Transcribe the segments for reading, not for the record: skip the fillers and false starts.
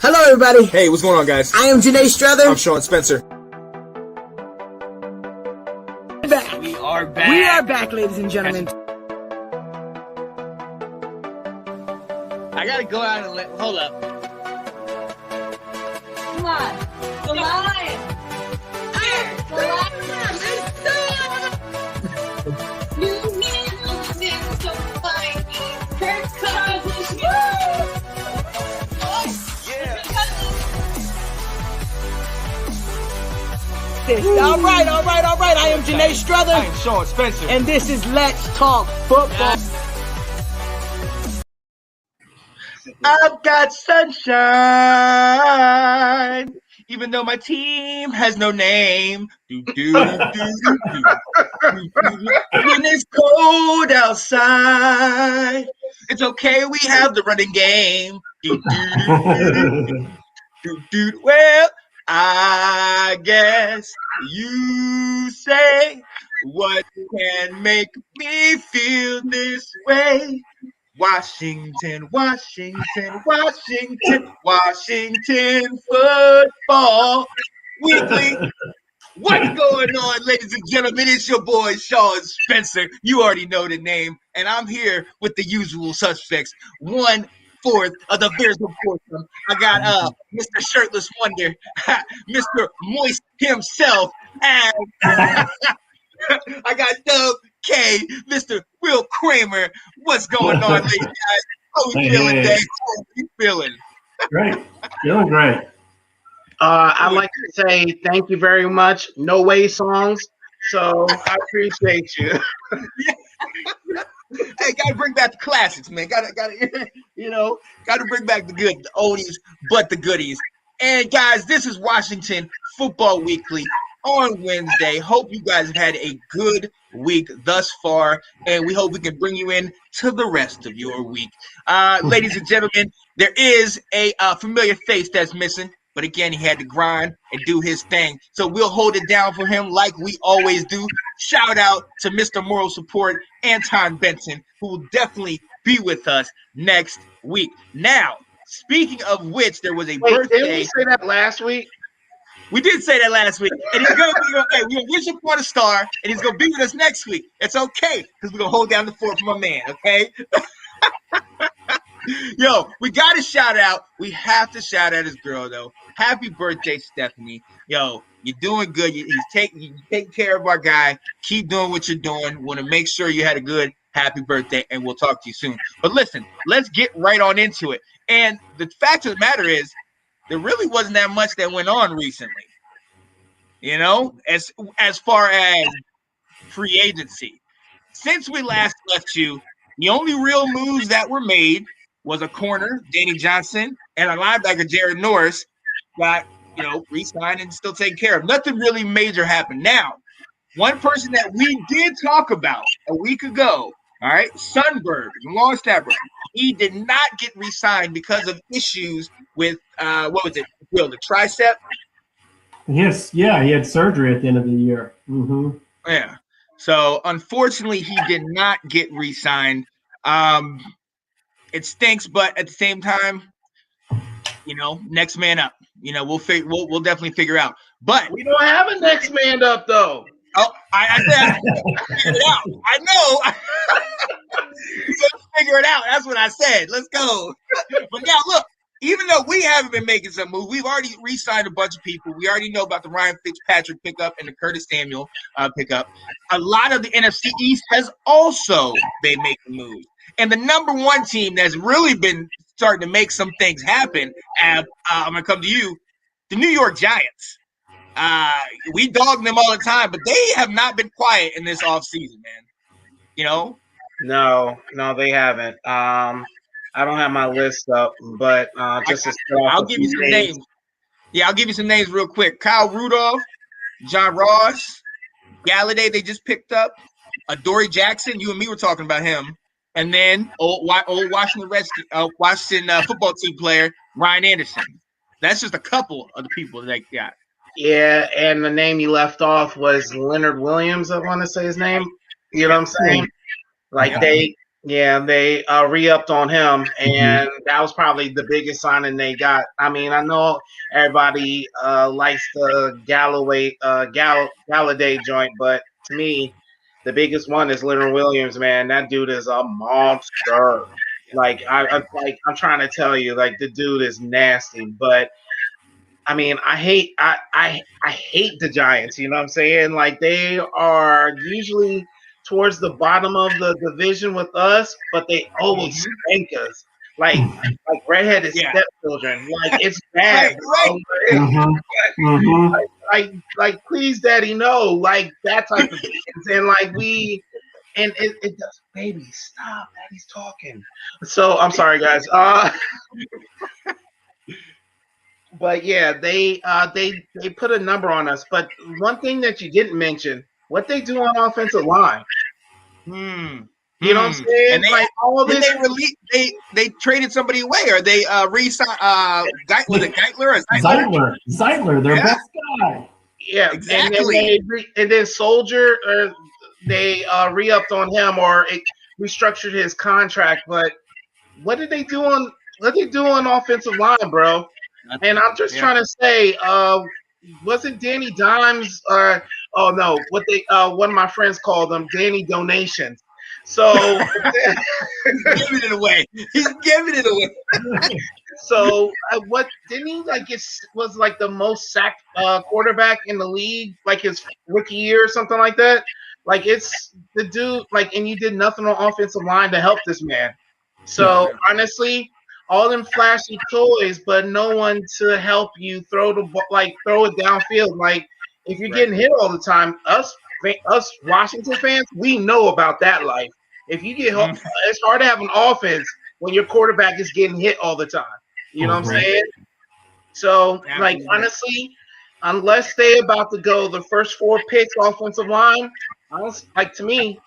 Hello, everybody. Hey, what's going on, guys? I am Janae Strother. I'm Sean Spencer. Back. We are back. We are back, ladies and gentlemen. I gotta go out and hold up. Come on. The lion. The lion. New man on the so fine. Kirk Cousins. All right. I am Janae Strother. I'm Sean Spencer. And this is Let's Talk Football. I've got sunshine, even though my team has no name. When it's cold outside, it's okay, we have the running game. Well, I guess you say what can make me feel this way. Washington Football Weekly. What's going on, ladies and gentlemen? It's your boy, Sean Spencer. You already know the name. And I'm here with the usual suspects. 1/4 of the fearsome foursome. I got Mr. Shirtless Wonder, Mr. Moist himself, and I got Dub K, Mr. Will Kramer. What's going on, ladies guys? How we feeling, Dave? How you feeling? Great. Feeling great. I'd like to say thank you very much. No Way songs. So I appreciate you. Hey, gotta bring back the classics, man. Gotta bring back the good, the oldies, but the goodies. And guys, this is Washington Football Weekly on Wednesday. Hope you guys have had a good week thus far, and we hope we can bring you in to the rest of your week. Ladies and gentlemen, there is a familiar face that's missing, but again, he had to grind and do his thing. So we'll hold it down for him like we always do. Shout out to Mr. Moral Support, Anton Benson, who will definitely be with us next week. Now, speaking of which, there was a birthday. Didn't we say that last week? We did say that last week, and he's gonna be okay. We're gonna wish him for a star, and he's gonna be with us next week. It's okay, because we're gonna hold down the fort for my man, okay? Yo, we gotta shout out. We have to shout out his girl though. Happy birthday, Stephanie. Yo, you're doing good. He's taking care of our guy. Keep doing what you're doing. Want to make sure you had a good happy birthday, and we'll talk to you soon. But listen, let's get right on into it. And the fact of the matter is, there really wasn't that much that went on recently. You know, as far as free agency. Since we last left you, the only real moves that were made was a corner, Danny Johnson, and a linebacker, Jared Norris, got, re-signed and still taken care of. Nothing really major happened. Now, one person that we did talk about a week ago, all right, Sunberg, long snapper, he did not get re-signed because of issues with, Will, the tricep? Yes, yeah, he had surgery at the end of the year. Mm-hmm. Yeah. So, unfortunately, he did not get re-signed. It stinks, but at the same time, next man up. We'll definitely figure out. But We don't have a next man up though. oh, I said figure it out. I know. Let's figure it out. That's what I said. Let's go. But now look, even though we haven't been making some moves, we've already re-signed a bunch of people. We already know about the Ryan Fitzpatrick pickup and the Curtis Samuel pickup. A lot of the NFC East has also been making moves. And the number one team that's really been starting to make some things happen, I'm going to come to you, the New York Giants. We dog them all the time, but they have not been quiet in this offseason, man. No, they haven't. I don't have my list up, but I'll give you some names. Yeah, I'll give you some names real quick. Kyle Rudolph, John Ross, Galladay they just picked up, Adoree Jackson. You and me were talking about him. And then old Washington football team player Ryan Anderson. That's just a couple of the people they got. Yeah, and the name you left off was Leonard Williams. I want to say his name. You know what I'm saying? Like Yeah, they re-upped on him, and that was probably the biggest signing they got. I mean, I know everybody likes the Galladay joint, but to me, the biggest one is Leonard Williams. Man, that dude is a monster. Like I'm trying to tell you, like the dude is nasty. But I mean, I hate the Giants. You know what I'm saying? Like they are usually towards the bottom of the division with us, but they always Mhm. spank us. Like redheaded Yeah. stepchildren. Like it's bad, Right, bro. Like please, daddy, no. Like that type of things. And like we and it does, baby, stop. Daddy's talking. So I'm sorry, guys. But yeah, they put a number on us. But one thing that you didn't mention, what they do on offensive line. Hmm. You know what I'm saying? And they Like all did this. they release they traded somebody away, or they re-signed was it Geitler or Zeitler? Zeitler, their Yeah. best guy. Yeah, Exactly. and then Soldier, they re-upped on him or it restructured his contract. But what they do on offensive line, bro? And I'm just Yeah. trying to say, wasn't Danny Dimes? Oh no, what they one of my friends called them Danny Donations. So He's giving it away. He's giving it away. so what didn't he like? It was like the most sacked quarterback in the league, like his rookie year or something like that. Like it's the dude, like, and you did nothing on offensive line to help this man. So honestly, all them flashy toys, but no one to help you throw the ball, like throw it downfield. Like if you're getting hit all the time, us Washington fans, we know about that life. If you get, it's hard to have an offense when your quarterback is getting hit all the time. You know what I'm saying? So, like, honestly, unless they about to go the first 4 picks offensive line, like to me,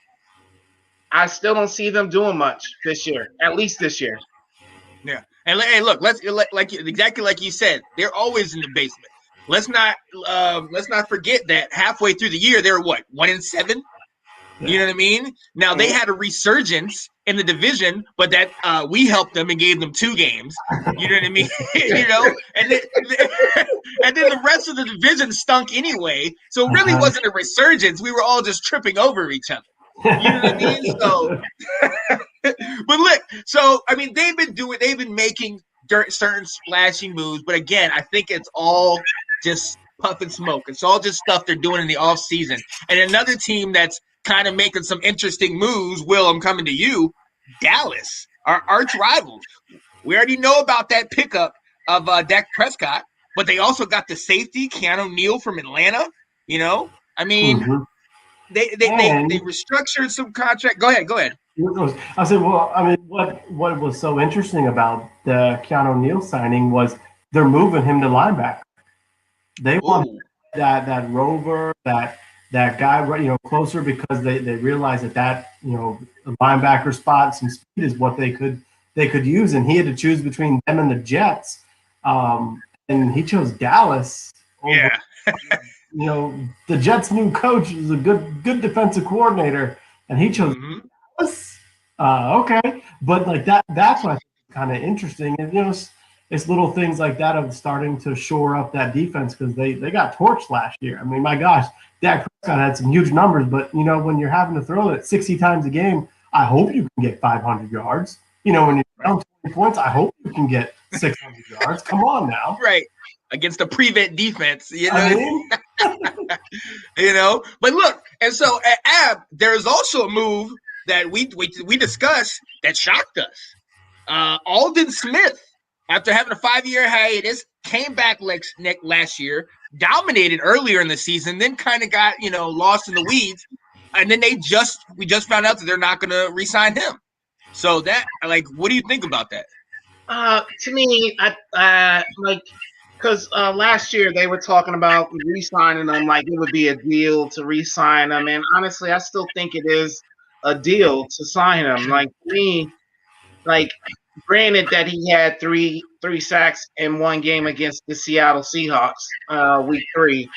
I still don't see them doing much this year. At least this year. Yeah. And hey, look, exactly like you said, they're always in the basement. Let's not forget that halfway through the year they're what, 1-7. You know what I mean? Now they had a resurgence in the division, but that we helped them and gave them 2 games. You know what I mean? You know, and then the rest of the division stunk anyway. So it really wasn't a resurgence. We were all just tripping over each other. You know what I mean? So, but look, so I mean, they've been making certain splashy moves, but again, I think it's all just puff and smoke. It's all just stuff they're doing in the off season. And another team that's kind of making some interesting moves. Will, I'm coming to you. Dallas, our arch rivals. We already know about that pickup of Dak Prescott, but they also got the safety, Keanu Neal from Atlanta. You know, I mean, they restructured some contract. Go ahead. I said, well, I mean, what was so interesting about the Keanu Neal signing was they're moving him to linebacker. They want that rover, that guy, you know, closer because they realize that you know, the linebacker spot, some speed is what they could use, and he had to choose between them and the Jets, and he chose Dallas. Over, you know, the Jets' new coach is a good defensive coordinator, and he chose Dallas. Okay, but like that's what I think is kind of interesting, and you know, it's little things like that of starting to shore up that defense because they got torched last year. I mean, my gosh, Dak Prescott had some huge numbers, but you know, when you're having to throw it 60 times a game, I hope you can get 500 yards. You know, when you're down 20 points, I hope you can get 600 yards. Come on now, right? Against the prevent defense, you know. I mean? You know, but look, and so at Ab, there's also a move that we discussed that shocked us. Alden Smith, after having a 5-year hiatus, came back last year, dominated earlier in the season, then kind of got, you know, lost in the weeds, and then we just found out that they're not going to re-sign him. So that, like, what do you think about that? To me, I like, because last year they were talking about re-signing them, like it would be a deal to re-sign them, and honestly, I still think it is a deal to sign him. Like me, like granted that he had three sacks in one game against the Seattle Seahawks, week 3.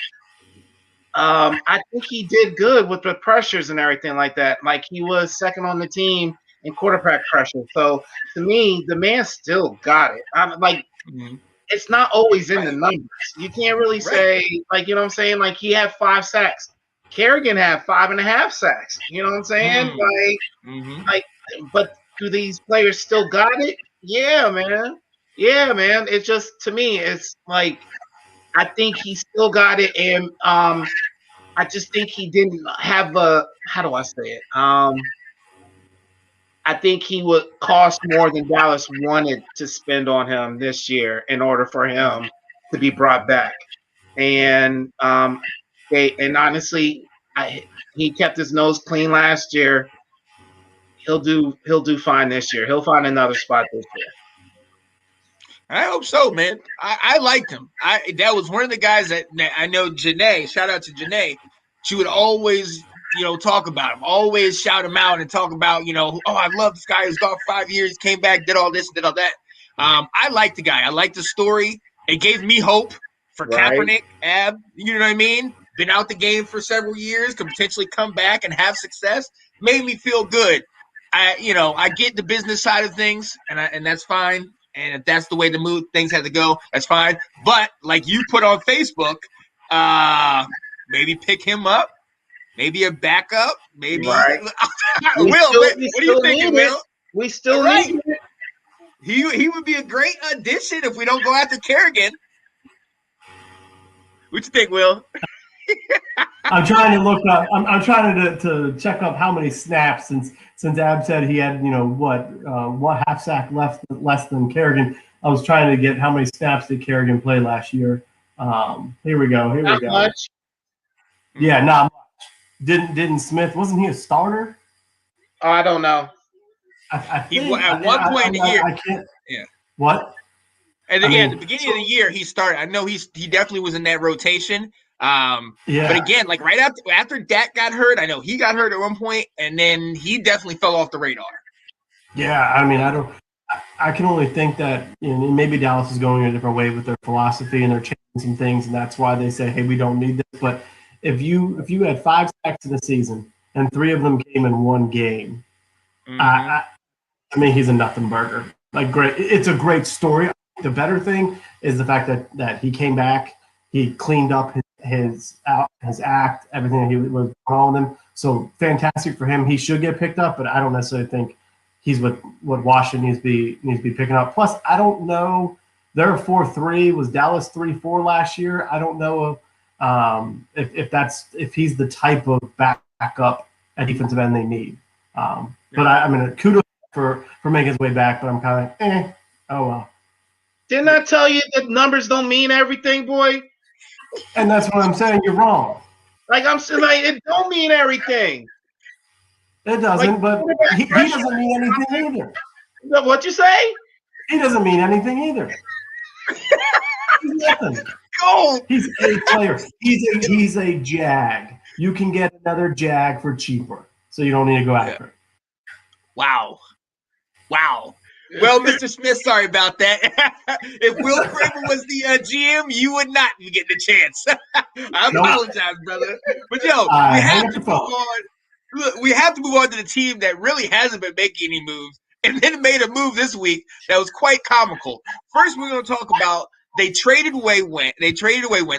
I think he did good with the pressures and everything like that. Like he was second on the team and quarterback pressure. So to me, the man still got it. I'm like, Mhm. it's not always in the numbers. You can't really Right. say, like, you know what I'm saying? Like, he had 5 sacks. Kerrigan had 5.5 sacks. You know what I'm saying? Mhm. Like, but do these players still got it? Yeah, man. Yeah, man. It's just, to me, it's like, I think he still got it, and I just think he didn't have a, how do I say it? I think he would cost more than Dallas wanted to spend on him this year in order for him to be brought back. And honestly, he kept his nose clean last year. He'll do fine this year. He'll find another spot this year. I hope so, man. I liked him. That was one of the guys that I know. Janae, shout out to Janae. She would always, talk about him. Always shout him out and talk about, oh, I love this guy. He's gone 5 years, came back, did all this, did all that. I like the guy. I like the story. It gave me hope for Right. Kaepernick. You know what I mean? Been out the game for several years, could potentially come back and have success. Made me feel good. I get the business side of things, and that's fine. And if that's the way the things had to go, that's fine. But like you put on Facebook, maybe pick him up, maybe a backup, maybe Right. Will. What are you still thinking, need Will? it. We still Right. need it. He would be a great addition if we don't go after Kerrigan. What you think, Will? I'm trying to look up. I'm trying to check up how many snaps since Ab said he had what half sack less than Kerrigan. I was trying to get how many snaps did Kerrigan play last year. Here we go. Not much. Yeah, not much. Didn't Smith? Wasn't he a starter? Oh, I don't know. I He think at one point in the year. I can't. Yeah. What? And at the beginning of the year, he started. I know he definitely was in that rotation. Yeah. But again, like right after Dak got hurt, I know he got hurt at one point, and then he definitely fell off the radar. Yeah, I can only think that maybe Dallas is going a different way with their philosophy, and they're changing some things, and that's why they say, hey, we don't need this. But if you had 5 sacks in the season and 3 of them came in one game, I mean, he's a nothing burger. Like, great, it's a great story. The better thing is the fact that he came back, he cleaned up his act, everything that he was calling him. So fantastic for him. He should get picked up, but I don't necessarily think he's what Washington needs to be picking up. Plus, I don't know. They're 4-3. Was Dallas 3-4 last year? I don't know if he's the type of backup at defensive end they need. But I mean, kudos for making his way back. But I'm kind of oh well. Didn't I tell you that numbers don't mean everything, boy? And that's what I'm saying. You're wrong. Like, I'm saying, like, it don't mean everything. It doesn't, but he doesn't mean anything either. What you say? He doesn't mean anything either. He's nothing. Go. He's a player. He's a jag. You can get another jag for cheaper, so you don't need to go after it. Wow. Well, Mr. Smith, sorry about that. If Will Kramer was the GM, you would not be getting a chance. I apologize, brother. But we have to move on. Look, we have to move on to the team that really hasn't been making any moves, and then made a move this week that was quite comical. First, we're going to talk about they traded away Wentz.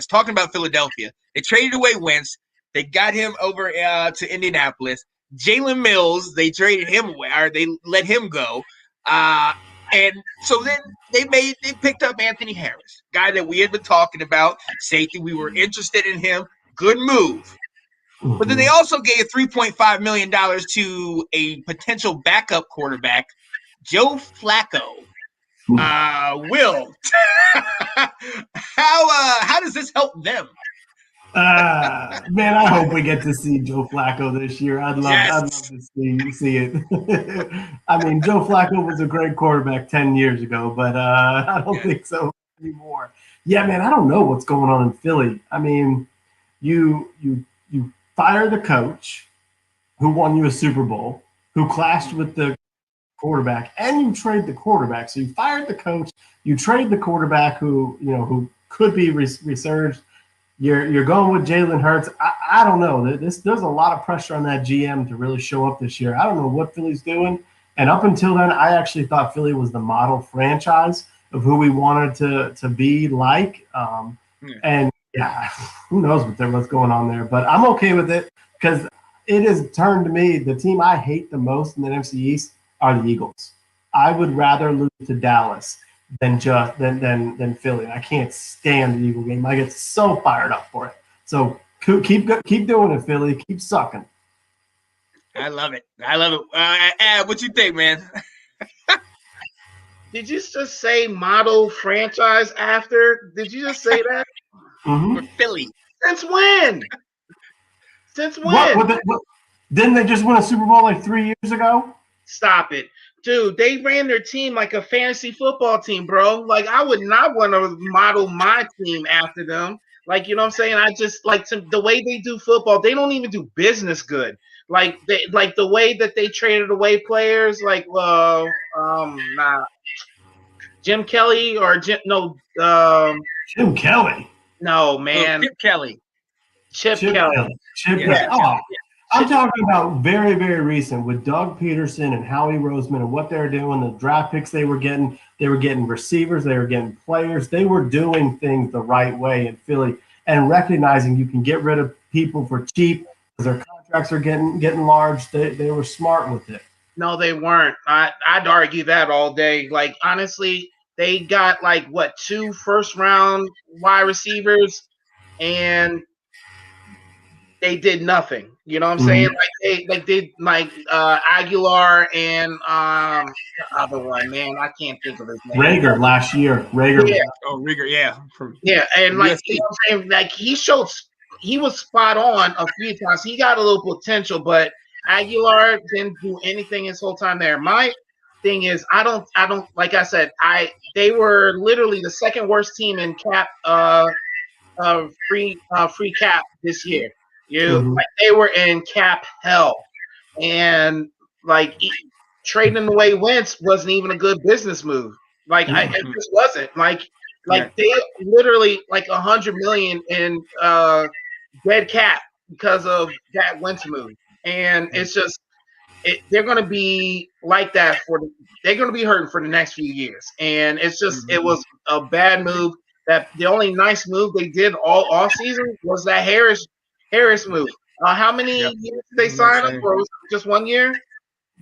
Talking about Philadelphia, they traded away Wentz. They got him over to Indianapolis. Jalen Mills, they traded him away, or they let him go. And so then they picked up Anthony Harris, guy that we had been talking about, safety. We were interested in him. Good move. But then they also gave $3.5 million to a potential backup quarterback, Joe Flacco. Will, how does this help them? Man, I hope we get to see Joe Flacco this year. I'd love to see it. I mean, Joe Flacco was a great quarterback 10 years ago, but I don't think so anymore. Yeah, man, I don't know what's going on in Philly. I mean, you fire the coach who won you a Super Bowl, who clashed with the quarterback, and you trade the quarterback. So you fired the coach, you trade the quarterback who could be resurged. You're going with Jalen Hurts. I don't know. There's a lot of pressure on that GM to really show up this year. I don't know what Philly's doing, And up until then, I actually thought Philly was the model franchise of who we wanted to be like. And yeah, who knows what's going on there. But I'm okay with it because it has turned to me the team I hate the most in the NFC East are the Eagles. I would rather lose to Dallas than Philly. I can't stand the Eagle game. I get so fired up for it. So keep doing it, Philly. Keep sucking. I love it. Ad, what you think, man? Did you just say model franchise after? Did you just say that? For Philly. Since when? What, didn't they just win a Super Bowl like 3 years ago? Stop it. Dude, they ran their team like a fantasy football team, bro. Like, I would not want to model my team after them. Like, you know what I'm saying? I just like the way they do football. They don't even do business good. Like the way that they traded away players, like Jim Kelly or Jim Kelly. No, man. Chip Kelly. Chip Kelly. I'm talking about very, very recent with Doug Peterson and Howie Roseman and what they're doing, the draft picks they were getting. They were getting receivers. They were getting players. They were doing things the right way in Philly and recognizing you can get rid of people for cheap because their contracts are getting large. They were smart with it. No, they weren't. I'd argue that all day. Like, honestly, they got like 2 first-round wide receivers, and they did nothing. You know what I'm saying? Like they did Aguilar and the other one, man, I can't think of his name. Rager last year. Rager. Yeah. Oh, Rager, yeah. Yeah, and like you know what I'm saying, like he was spot on a few times. He got a little potential, but Aguilar didn't do anything his whole time there. My thing is, I don't like I said, they were literally the second worst team in cap free cap this year. Like they were in cap hell, and like trading away Wentz wasn't even a good business move. Like it just wasn't. Like they literally like $100 million in dead cap because of that Wentz move, and it's just they're going to be like that they're going to be hurting for the next few years, and it's just it was a bad move. That the only nice move they did all season was that Harris move. How many years did they sign up for? Was it just 1 year?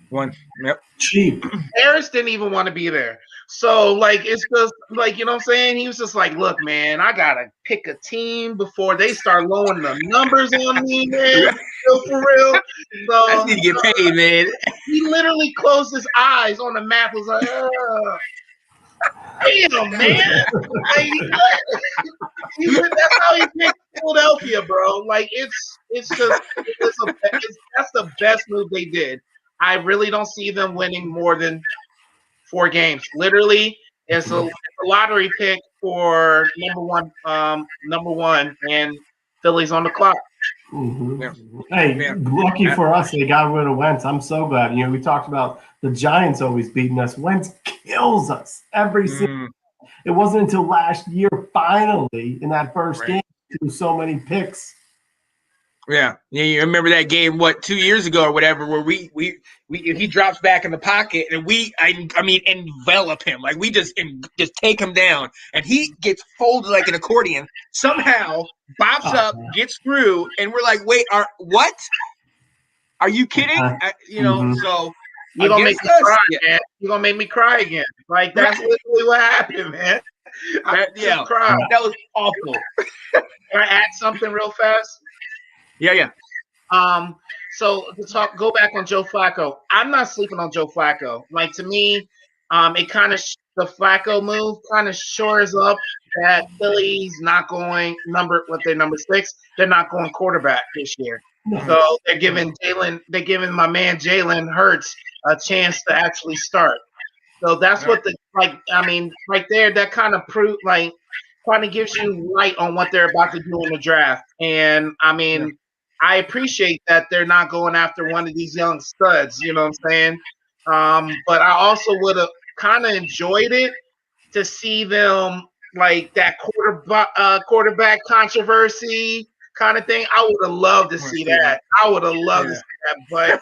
One. Yep. Cheap. Harris didn't even want to be there. So, like, it's just, like, you know what I'm saying? He was just like, look, man, I got to pick a team before they start lowering the numbers on me, man. For real. So, I need to get paid, man. He literally closed his eyes on the map. Was like, damn, man. That's how he picked Philadelphia, bro. Like, that's the best move they did. I really don't see them winning more than 4 games. Literally, it's a lottery pick for number one, and Philly's on the clock. Hey, lucky for us, they got rid of Wentz. I'm so glad. You know, we talked about the Giants always beating us. Wentz kills us every season. It wasn't until last year, finally, in that first game, threw so many picks. Yeah, you remember that game? 2 years ago or whatever, where he drops back in the pocket and I mean envelop him, like we just take him down, and he gets folded like an accordion. Somehow bops up, gets through, and we're like, wait, what? Are you kidding? So you're gonna make me cry again. You're gonna make me cry again. Like that's literally what happened, man. Cried. That was awful. Can I add something real fast? Yeah. So to go back on Joe Flacco, I'm not sleeping on Joe Flacco. Like to me, it kind of the Flacco move kind of shores up that Philly's not going number 6. They're not going quarterback this year. So they're giving my man Jalen Hurts a chance to actually start. So that's what right there, that kind of kind of gives you light on what they're about to do in the draft. And I appreciate that they're not going after one of these young studs, you know what I'm saying? But I also would have kind of enjoyed it to see them like that quarterback controversy kind of thing. I would have loved to see that. I would have loved to see that. But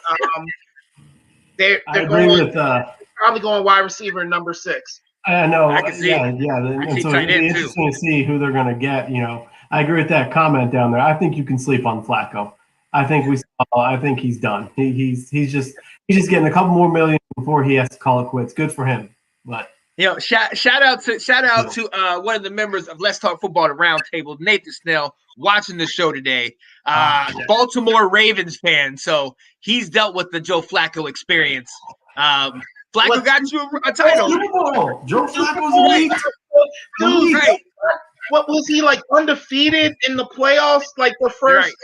They're I agree going with. probably going wide receiver number 6. I know. I can see Yeah, it. yeah. I And see so tight it'll be end too. interesting to see who they're going to get. I agree with that comment down there. I think you can sleep on Flacco. I think I think he's done. He's just getting a couple more million before he has to call it quits. Good for him. But shout out to one of the members of Let's Talk Football at Roundtable, Nathan Snell, watching the show today. Baltimore Ravens fan, so he's dealt with the Joe Flacco experience. Flacco got you a title. Joe Flacco's elite. Dude, Right. what was he like undefeated in the playoffs? Like the first,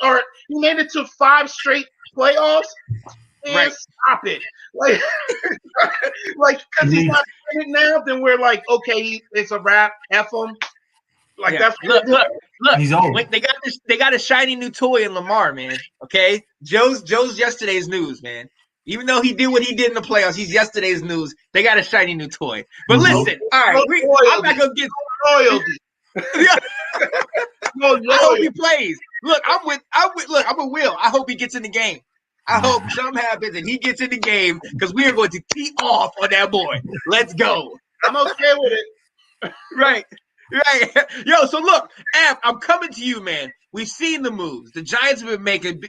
or he made it to 5 straight playoffs. And Right. stop it, like because he's not in it now. Then we're like, okay, it's a wrap. F him. Like that's look. He's old. They got a shiny new toy in Lamar, man. Okay, Joe's yesterday's news, man. Even though he did what he did in the playoffs, he's yesterday's news. They got a shiny new toy. But listen, all right, I'm not gonna get loyalty. I hope he plays. Look, I'm with Will. I hope he gets in the game. I hope something happens and he gets in the game because we are going to tee off on that boy. Let's go. I'm okay with it. Right. Yo, so look, Ab, I'm coming to you, man. We've seen the moves. The Giants have been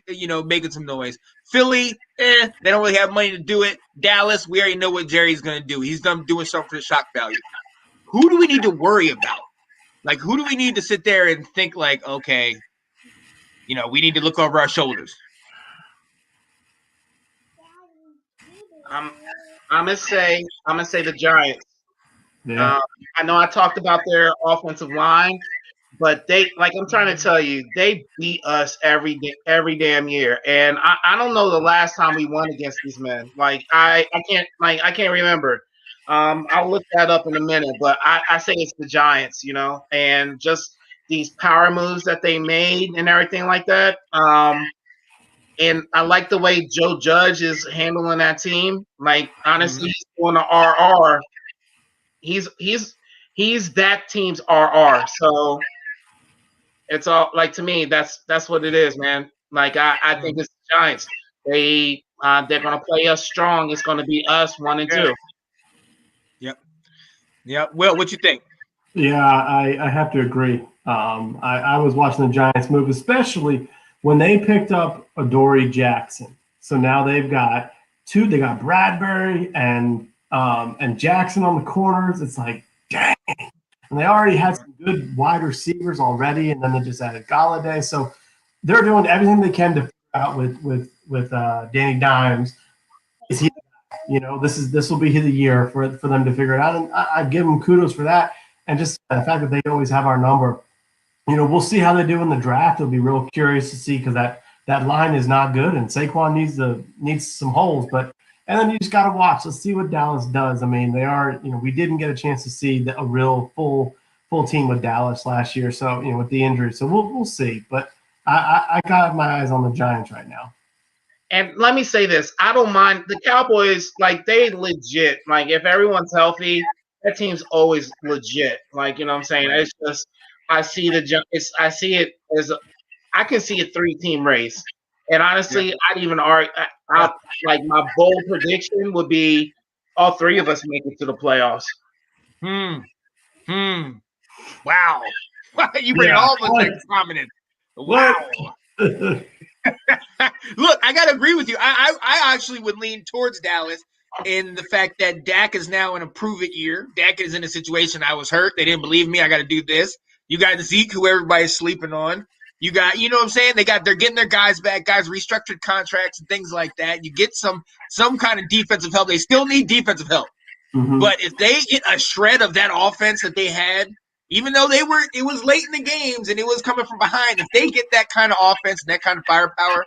making some noise. Philly, they don't really have money to do it. Dallas, we already know what Jerry's going to do. He's done doing something for the shock value. Who do we need to worry about? Like, who do we need to sit there and think like, okay, we need to look over our shoulders? I'm gonna say the Giants. Yeah. I know I talked about their offensive line, but I'm trying to tell you, they beat us every damn year, and I don't know the last time we won against these men. Like I can't remember. I'll look that up in a minute, but I say it's the Giants, and just these power moves that they made and everything like that. And I like the way Joe Judge is handling that team. Like honestly, he's doing the RR. He's that team's RR. So it's all like, to me, that's what it is, man. Like I think it's the Giants. They're gonna play us strong. It's gonna be us 1 and 2. Yep. Will, what you think? Yeah, I have to agree. I was watching the Giants move, especially when they picked up Adoree Jackson. So now they've got 2. They got Bradbury and Jackson on the corners. It's like, dang. And they already had some good wide receivers already, and then they just added Galladay. So they're doing everything they can to figure out with Danny Dimes. Is he? This will be the year for them to figure it out, and I give them kudos for that. And just the fact that they always have our number. We'll see how they do in the draft. It'll be real curious to see because that line is not good, and Saquon needs some holes. And then you just got to watch. Let's see what Dallas does. I mean, they are. We didn't get a chance to see a real full team with Dallas last year. So with the injury, so we'll see. But I got my eyes on the Giants right now. And let me say this: I don't mind the Cowboys. Like they legit. Like if everyone's healthy, that team's always legit. Like what I'm saying. It's just. I see it as I can see a 3-team race, and honestly, I'd even argue. Like my bold prediction would be all 3 of us make it to the playoffs. Wow, you bring all of us into prominence. Wow. Look, I gotta agree with you. I actually would lean towards Dallas in the fact that Dak is now in a prove-it year. Dak is in a situation. I was hurt. They didn't believe me. I got to do this. You got Zeke, who everybody's sleeping on. You got, what I'm saying? They're getting their guys back, guys restructured contracts and things like that. You get some kind of defensive help. They still need defensive help. Mm-hmm. But if they get a shred of that offense that they had, even though it was late in the games and it was coming from behind, if they get that kind of offense and that kind of firepower,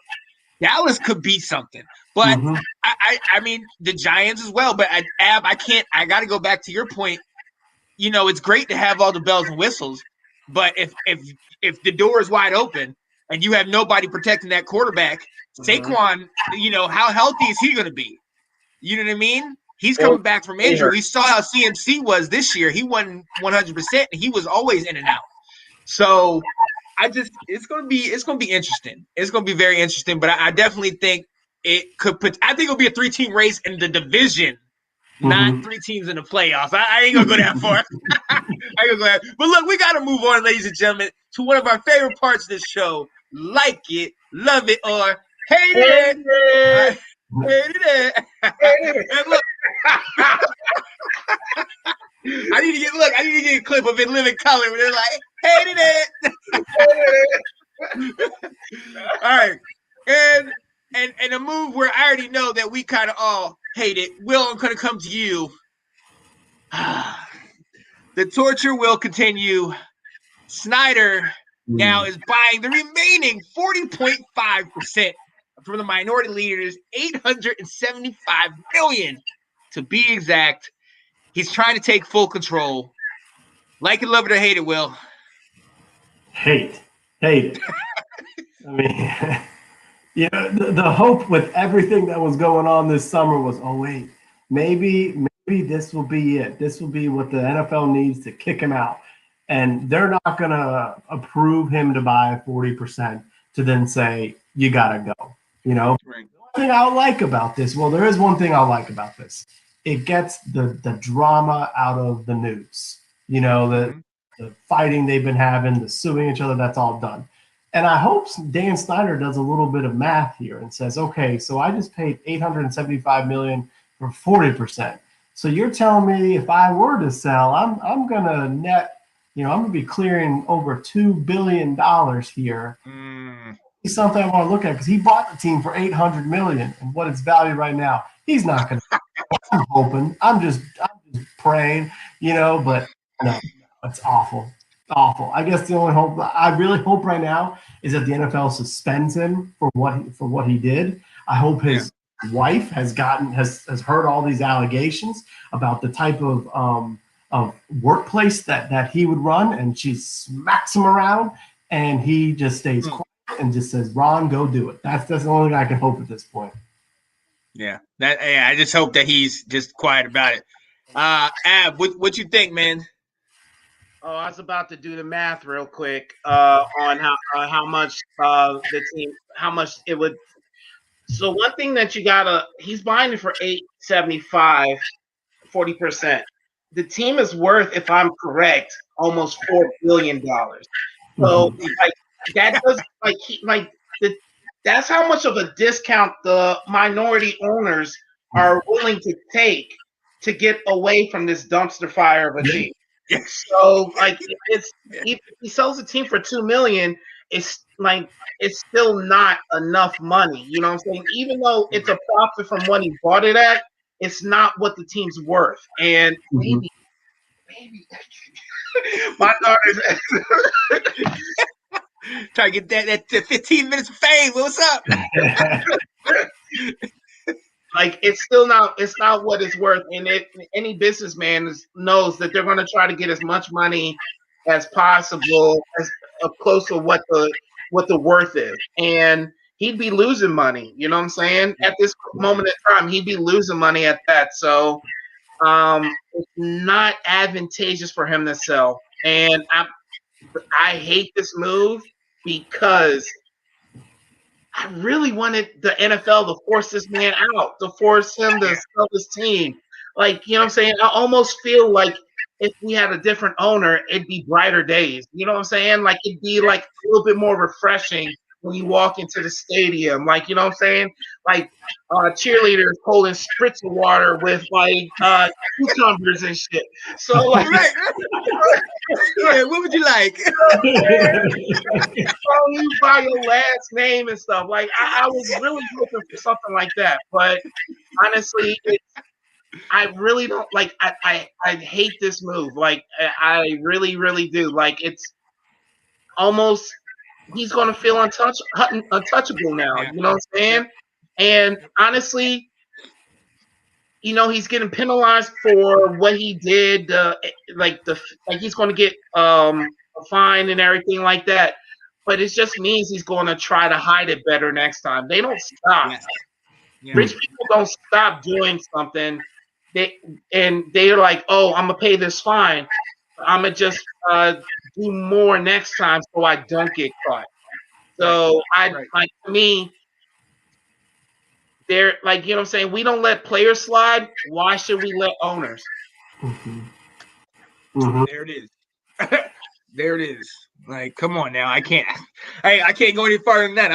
Dallas could be something. But I mean, the Giants as well. But I got to go back to your point. It's great to have all the bells and whistles. But if the door is wide open and you have nobody protecting that quarterback, Saquon, how healthy is he going to be? You know what I mean? He's coming back from injury. We saw how CMC was this year. He won 100%. And he was always in and out. So it's going to be interesting. It's going to be very interesting. But I definitely think it could put. I think it'll be a 3-team race in the division, not 3 teams in the playoffs. I ain't gonna go that far. I ain't gonna go that. But look, we gotta move on, ladies and gentlemen, to one of our favorite parts of this show. Like it, love it, or hate it. Hate it. And look, I need to get a clip of it living color where they're like, hated it. All right. And a move where I already know that we kind of all hate it. Will, I'm gonna come to you. The torture will continue. Snyder now is buying the remaining 40.5% from the minority leaders, $875 million to be exact. He's trying to take full control. Like it, love it, or hate it, Will. Hate it. I mean, the hope with everything that was going on this summer was, oh wait, maybe this will be it. This will be what the NFL needs to kick him out. And they're not going to approve him to buy 40% to then say, you got to go. Right. The one thing I like about this, well, there is one thing I like about this. It gets the drama out of the news. The fighting they've been having, the suing each other, that's all done. And I hope Dan Snyder does a little bit of math here and says, okay, so I just paid $875 million for 40%. So you're telling me if I were to sell, I'm going to net, I'm going to be clearing over $2 billion here. It's something I want to look at because he bought the team for $800 million, and what it's valued right now, he's not going to. I'm hoping. I'm just praying, but no, it's awful. Awful. I guess the only hope I really hope right now is that the NFL suspends him for what he did. I hope his wife has heard all these allegations about the type of workplace that he would run, and she smacks him around, and he just stays quiet and just says, "Ron, go do it." That's the only thing I can hope at this point. Yeah, I just hope that he's just quiet about it. Ab, what you think, man? Oh, I was about to do the math real quick on how much the team, how much it would. So one thing that he's buying it for $875, 40%. The team is worth, if I'm correct, almost $4 billion. So that does that's how much of a discount the minority owners are willing to take to get away from this dumpster fire of a team. So if he sells the team for $2 million, it's still not enough money. You know what I'm saying? Even though it's a profit from what he bought it at, it's not what the team's worth. And maybe my daughter's trying to get that 15 minutes of fame. What's up? It's still not. It's not what it's worth. And any businessman knows that they're going to try to get as much money as possible, as close to what the worth is. And he'd be losing money. You know what I'm saying? At this moment in time, he'd be losing money at that. So it's not advantageous for him to sell. And I hate this move because I really wanted the NFL to force this man out, to force him to sell this team. You know what I'm saying? I almost feel like if we had a different owner, it'd be brighter days. You know what I'm saying? It'd be a little bit more refreshing when you walk into the stadium. You know what I'm saying? Cheerleaders holding spritz of water with cucumbers and shit. So right. Yeah, what would you like? You by your last name and stuff. I was really looking for something like that, but honestly, I really don't like. I hate this move. I really, really do. It's almost he's going to feel untouchable now. Yeah. You know what I'm saying? And honestly, he's getting penalized for what he did. He's going to get a fine and everything like that. But it just means he's going to try to hide it better next time. They don't stop. Yeah. Rich people don't stop doing something. They're like, oh, I'm gonna pay this fine. I'm gonna just do more next time so I don't get caught. So to me, they're like, you know what I'm saying? We don't let players slide. Why should we let owners? There it is. There it is. Like, come on now. I can't go any farther than that.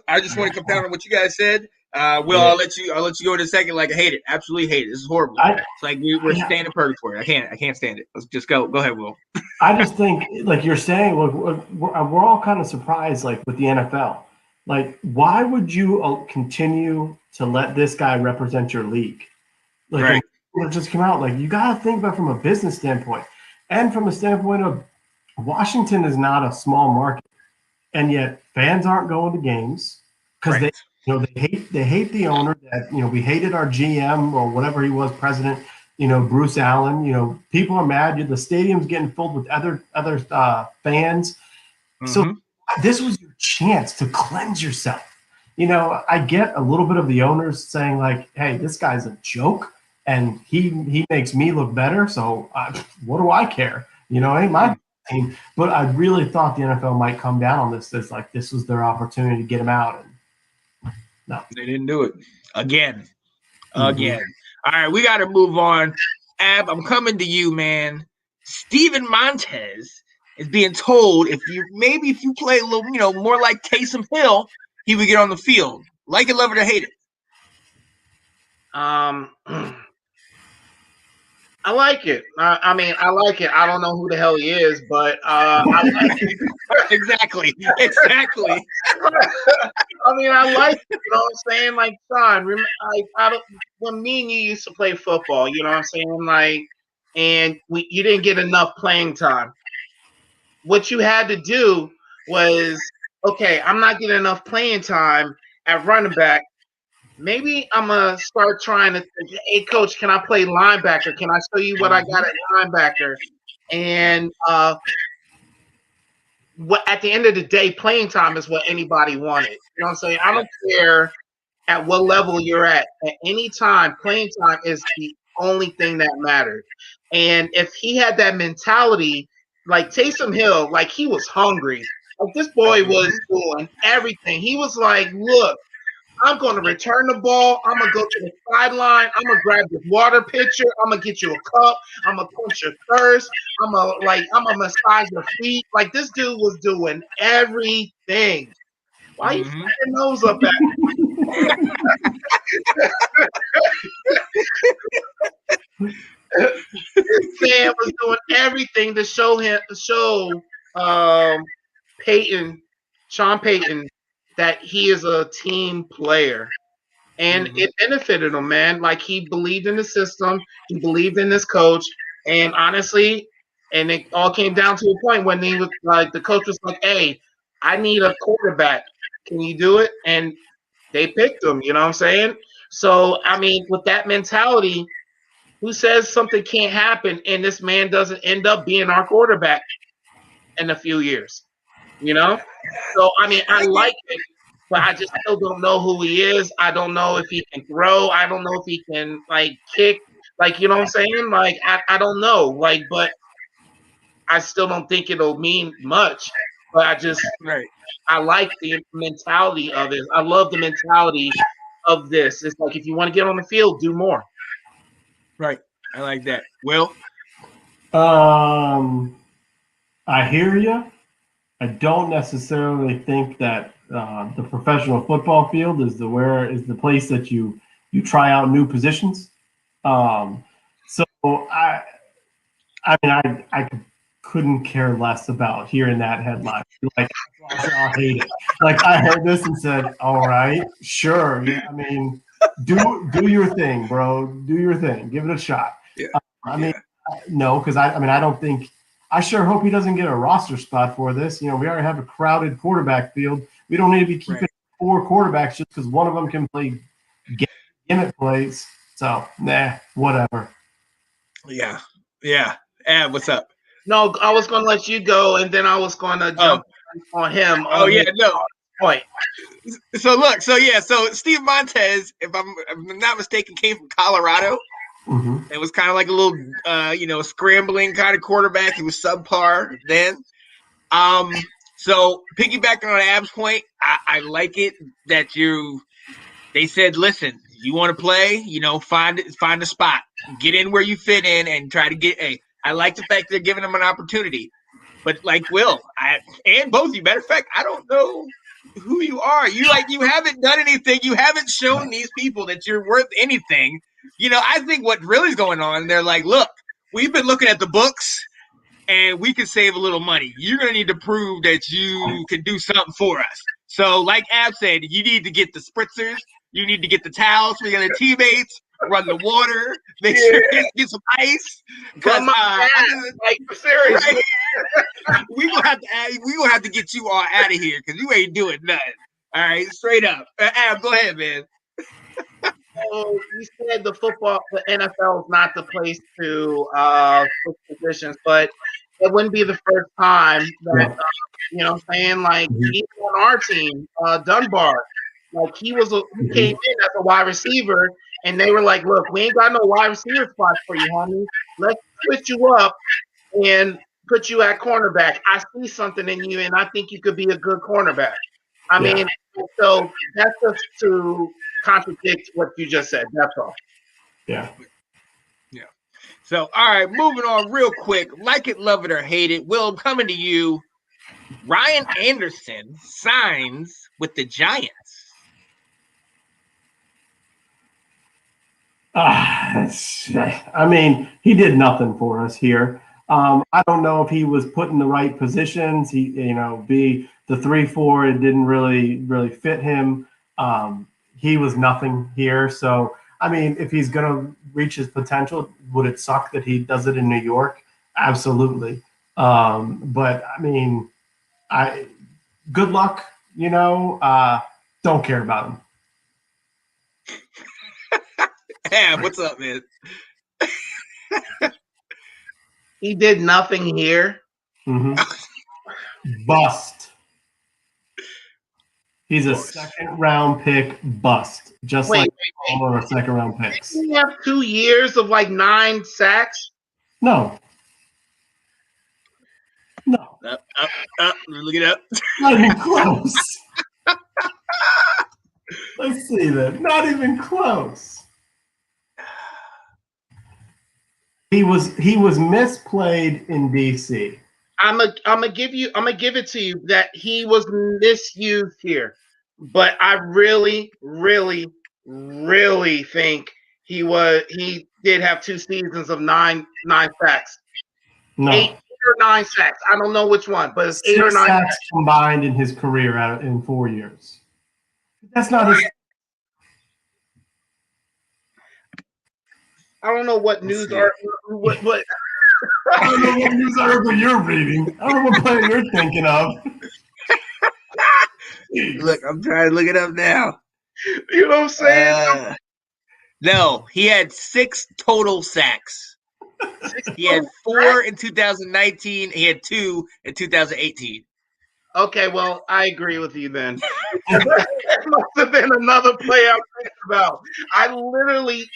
I just want to compound on what you guys said. Will, I'll let you go in a second. Like, I hate it. Absolutely hate it. This is horrible. It's like we're staying in purgatory. I can't stand it. Let's just go. Go ahead, Will. I just think, like you're saying, we're all kind of surprised, like with the NFL. Like, why would you continue to let this guy represent your league? Like, Right. Just come out. Like, you got to think about it from a business standpoint, and from a standpoint of Washington is not a small market, and yet fans aren't going to games because Right. they hate the owner. That we hated our GM or whatever he was, president. Bruce Allen. People are mad. The stadium's getting filled with other fans. So this was your chance to cleanse yourself. I get a little bit of the owners saying like, "Hey, this guy's a joke, and he makes me look better. So what do I care? Ain't my team." But I really thought the NFL might come down on this. It's like this was their opportunity to get him out. And no, they didn't do it again. All right, we got to move on. Ab, I'm coming to you, man. Steven Montez is being told if you play a little, more like Taysom Hill, he would get on the field. Like it, love it, or hate it. I like it. I mean, I like it. I don't know who the hell he is, but I like it. Exactly. I mean, I like it. You know what I'm saying? Like, Sean, when me and you used to play football, you know what I'm saying? Like, and you didn't get enough playing time. What you had to do was, okay, I'm not getting enough playing time at running back. Maybe I'm going to start trying to, hey, coach, can I play linebacker? Can I show you what I got at linebacker? And at the end of the day, playing time is what anybody wanted. You know what I'm saying? I don't care at what level you're at. At any time, playing time is the only thing that mattered. And if he had that mentality, like Taysom Hill, like he was hungry. Like this boy was doing everything. He was like, look, I'm going to return the ball. I'm going to go to the sideline. I'm going to grab this water pitcher. I'm going to get you a cup. I'm going to punch your thirst. I'm going to massage your feet. Like this dude was doing everything. Why are you fucking nose up at me? This man was doing everything to show Sean Payton, that he is a team player. And it benefited him, man. Like he believed in the system, he believed in this coach, and honestly, and it all came down to a point when he was like, the coach was like, "Hey, I need a quarterback. Can you do it?" And they picked him. You know what I'm saying? So I mean, with that mentality, who says something can't happen and this man doesn't end up being our quarterback in a few years? So I mean, I like it, but I just still don't know who he is. I don't know if he can throw. I don't know if he can like kick. Like, you know what I'm saying? Like, I don't know. Like, but I still don't think it'll mean much. But I like the mentality of it. I love the mentality of this. It's like if you want to get on the field, do more. Right. I like that. Will? I hear you. I don't necessarily think that the professional football field is the place that you try out new positions. So I mean, I couldn't care less about hearing that headline. Like, I hate it. Like, I heard this and said, "All right, sure. Yeah, I mean, do your thing, bro. Do your thing. Give it a shot." Yeah. I mean, no, because I don't think. I sure hope he doesn't get a roster spot for this. We already have a crowded quarterback field. We don't need to be keeping 4 quarterbacks just because one of them can play gimmick plays. So, whatever. Yeah. What's up? No, I was going to let you go, and then I was going to jump on him. Point. So Steve Montez, if I'm not mistaken, came from Colorado. It was kind of like a little, scrambling kind of quarterback. He was subpar then. So piggybacking on Ab's point, I like it that they said, listen, you want to play, find a spot, get in where you fit in, and try to get. Hey, I like the fact they're giving him an opportunity, but like Will, and both of you. Matter of fact, I don't know who you are. You haven't done anything. You haven't shown these people that you're worth anything. I think what really is going on. They're like, look, we've been looking at the books, and we can save a little money. You're gonna need to prove that you can do something for us. So, like Ab said, you need to get the spritzers. You need to get the towels for the other teammates, run the water, make sure get some ice. Because like seriously, right? we gonna have to get you all out of here because you ain't doing nothing. All right, straight up. Ab, go ahead, man. So you said the NFL is not the place to switch positions, but it wouldn't be the first time that what I'm saying, like even on our team, Dunbar. Like he came in as a wide receiver, and they were like, "Look, we ain't got no wide receiver spots for you, homie. Let's switch you up and put you at cornerback. I see something in you, and I think you could be a good cornerback." I mean, so that's just to contradict what you just said. That's all. Yeah. So, all right, moving on real quick. Like it, love it, or hate it. Will, I'm coming to you. Ryan Anderson signs with the Giants. I mean, he did nothing for us here. I don't know if he was put in the right positions. He, be the 3-4, it didn't really fit him. He was nothing here. So, I mean, if he's going to reach his potential, would it suck that he does it in New York? Absolutely. But I mean, good luck, don't care about him. Yeah, what's up, man? He did nothing here. Mm-hmm. Bust. He's a second-round pick bust, just like all our second-round picks. Didn't he have 2 years of like 9 sacks? No. Look it up. Not even close. Let's see that. Not even close. He was misplayed in DC. I'm gonna give it to you that he was misused here, but I really, really, really think he did have 2 seasons of 9 sacks. No. 8 or 9 sacks. I don't know which one, but it's 8 or 9 sacks combined in his career in 4 years. That's not his. I don't know what news what I don't know what news article you're reading. I don't know what player you're thinking of. Look, I'm trying to look it up now. You know what I'm saying? No, he had 6 total sacks. He had 4 in 2019. He had 2 in 2018. Okay, well, I agree with you then. That must have been another player I'm thinking about. I literally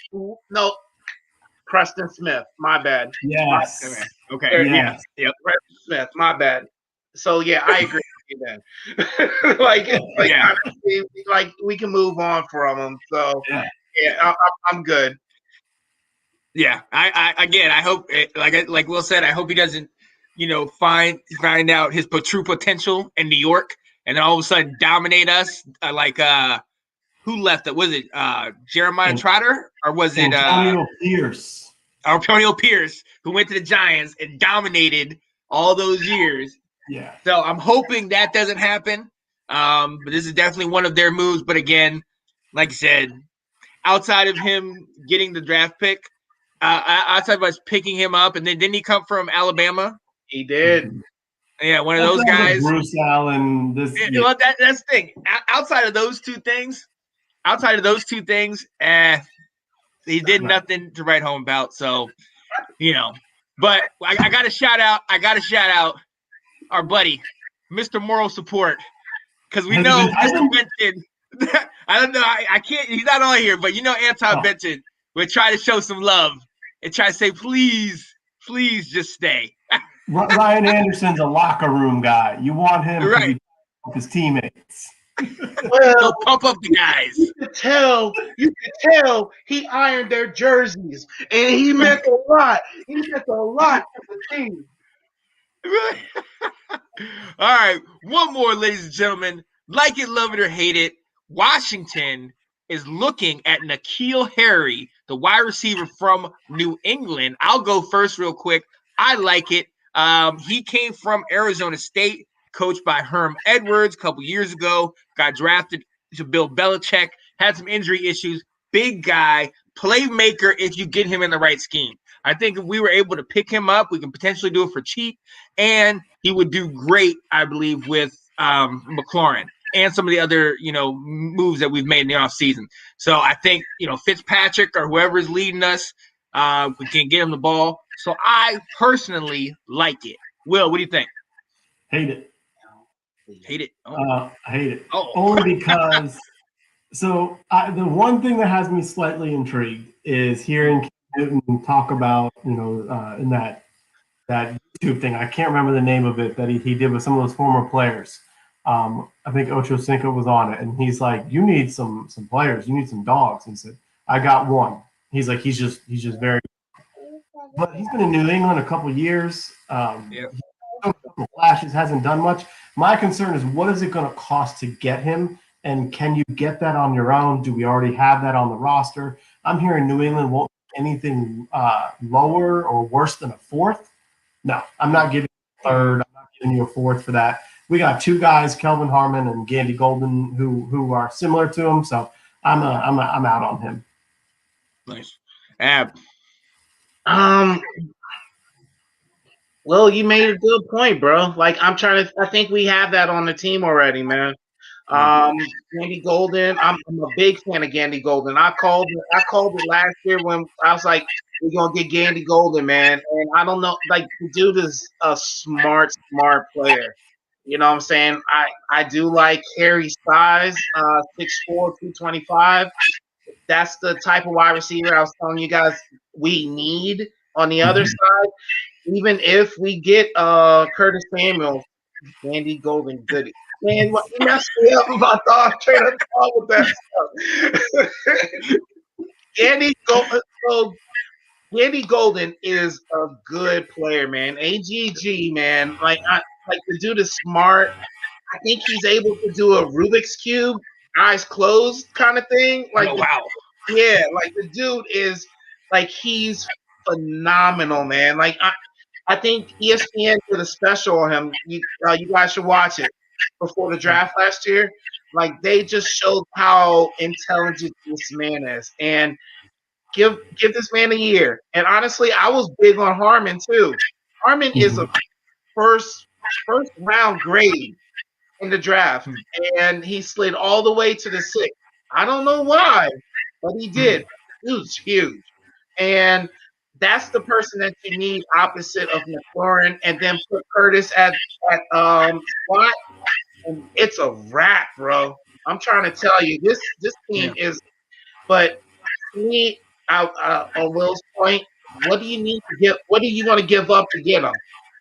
Preston Smith. My bad. Yes. Okay. Yes. Yep. Preston Smith. My bad. So yeah, I agree with you then. like we can move on from him. So yeah, I'm good. Yeah. I hope like Will said, I hope he doesn't, find out his true potential in New York and then all of a sudden dominate us who left it? Was it Jeremiah Trotter or was it Antonio Pierce? Antonio Pierce, who went to the Giants and dominated all those years. Yeah. So I'm hoping that doesn't happen. But this is definitely one of their moves. But again, like I said, outside of him getting the draft pick, outside of us picking him up, and then didn't he come from Alabama? He did. Yeah, one of those guys. Bruce Allen. Well, that's the thing. Outside of those two things, he did nothing to write home about. So, but I got to shout out our buddy, Mr. Moral Support, because we know Mr. Benton. I don't know. I can't. He's not on here, but Anton Benton would try to show some love and try to say, please just stay. Ryan Anderson's a locker room guy. You want him to be with his teammates. Well, They'll pump up the guys. you could tell he ironed their jerseys, and he meant a lot. He meant a lot to the team. All right, one more, ladies and gentlemen. Like it, love it, or hate it, Washington is looking at N'Keal Harry, the wide receiver from New England. I'll go first real quick. I like it. He came from Arizona State, coached by Herm Edwards a couple years ago, got drafted to Bill Belichick, had some injury issues. Big guy, playmaker if you get him in the right scheme. I think if we were able to pick him up, we can potentially do it for cheap, and he would do great, I believe, with McLaurin and some of the other, moves that we've made in the offseason. So I think, Fitzpatrick or whoever is leading us, we can get him the ball. So I personally like it. Will, what do you think? Hate it. Hate it? I hate it. Oh. Only because the one thing that has me slightly intrigued is hearing Cam Newton talk about, in that YouTube thing. I can't remember the name of it that he did with some of those former players. I think Ocho Cinco was on it, and he's like, "You need some players. You need some dogs." And he said, "I got one." He's like, he's just very. But he's been in New England a couple years. Flashes, hasn't done much. My concern is, what is it going to cost to get him, and can you get that on your own? Do we already have that on the roster? I'm hearing New England won't anything lower or worse than a fourth. No, I'm not giving you a third. I'm not giving you a fourth for that. We got two guys, Kelvin Harmon and Gandy Golden, who are similar to him. So I'm out on him. Nice. Ab. Well, you made a good point, bro. Like I think we have that on the team already, man. Gandy Golden, I'm a big fan of Gandy Golden. I called it last year when I was like, we're gonna get Gandy Golden, man. And I don't know, like the dude is a smart player. You know what I'm saying? I do like Harry's size, 6'4", 225. That's the type of wide receiver I was telling you guys we need on the other side. Even if we get Curtis Samuel, Gandy Golden, goody. Man, what you messed me up about the train of thought with that stuff. Gandy Golden is a good player, man. AGG, man. Like the dude is smart. I think he's able to do a Rubik's Cube, eyes closed kind of thing. Like, wow. Yeah, like the dude is like he's phenomenal, man. Like I think ESPN did a special on him. You guys should watch it before the draft last year. Like they just showed how intelligent this man is, and give this man a year. And honestly, I was big on Harmon too. Harmon is a first round grade in the draft, and he slid all the way to the 6th. I don't know why, but he did. Dude's huge, and that's the person that you need opposite of McLaurin, and then put Curtis at slot, and it's a wrap, bro. I'm trying to tell you, this team is. But to me, on Will's point, what do you need to get? What are you going to give up to get him?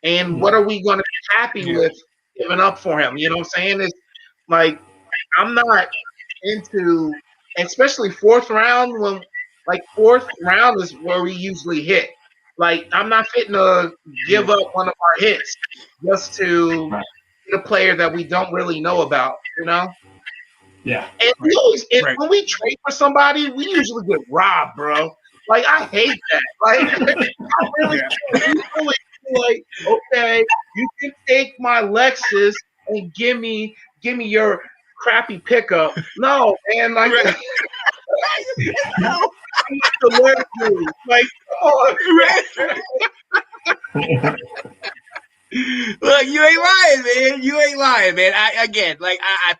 And what are we going to be happy with giving up for him? You know what I'm saying? It's like I'm not into, especially 4th round when. Like 4th round is where we usually hit. Like I'm not fitting to give up one of our hits just to get a player that we don't really know about, you know? Yeah. And when we trade for somebody, we usually get robbed, bro. Like I hate that. Like I really like, okay, you can take my Lexus and give me your crappy pickup. No, man, like no. Like, come on. Look, you ain't lying, man. You ain't lying, man. I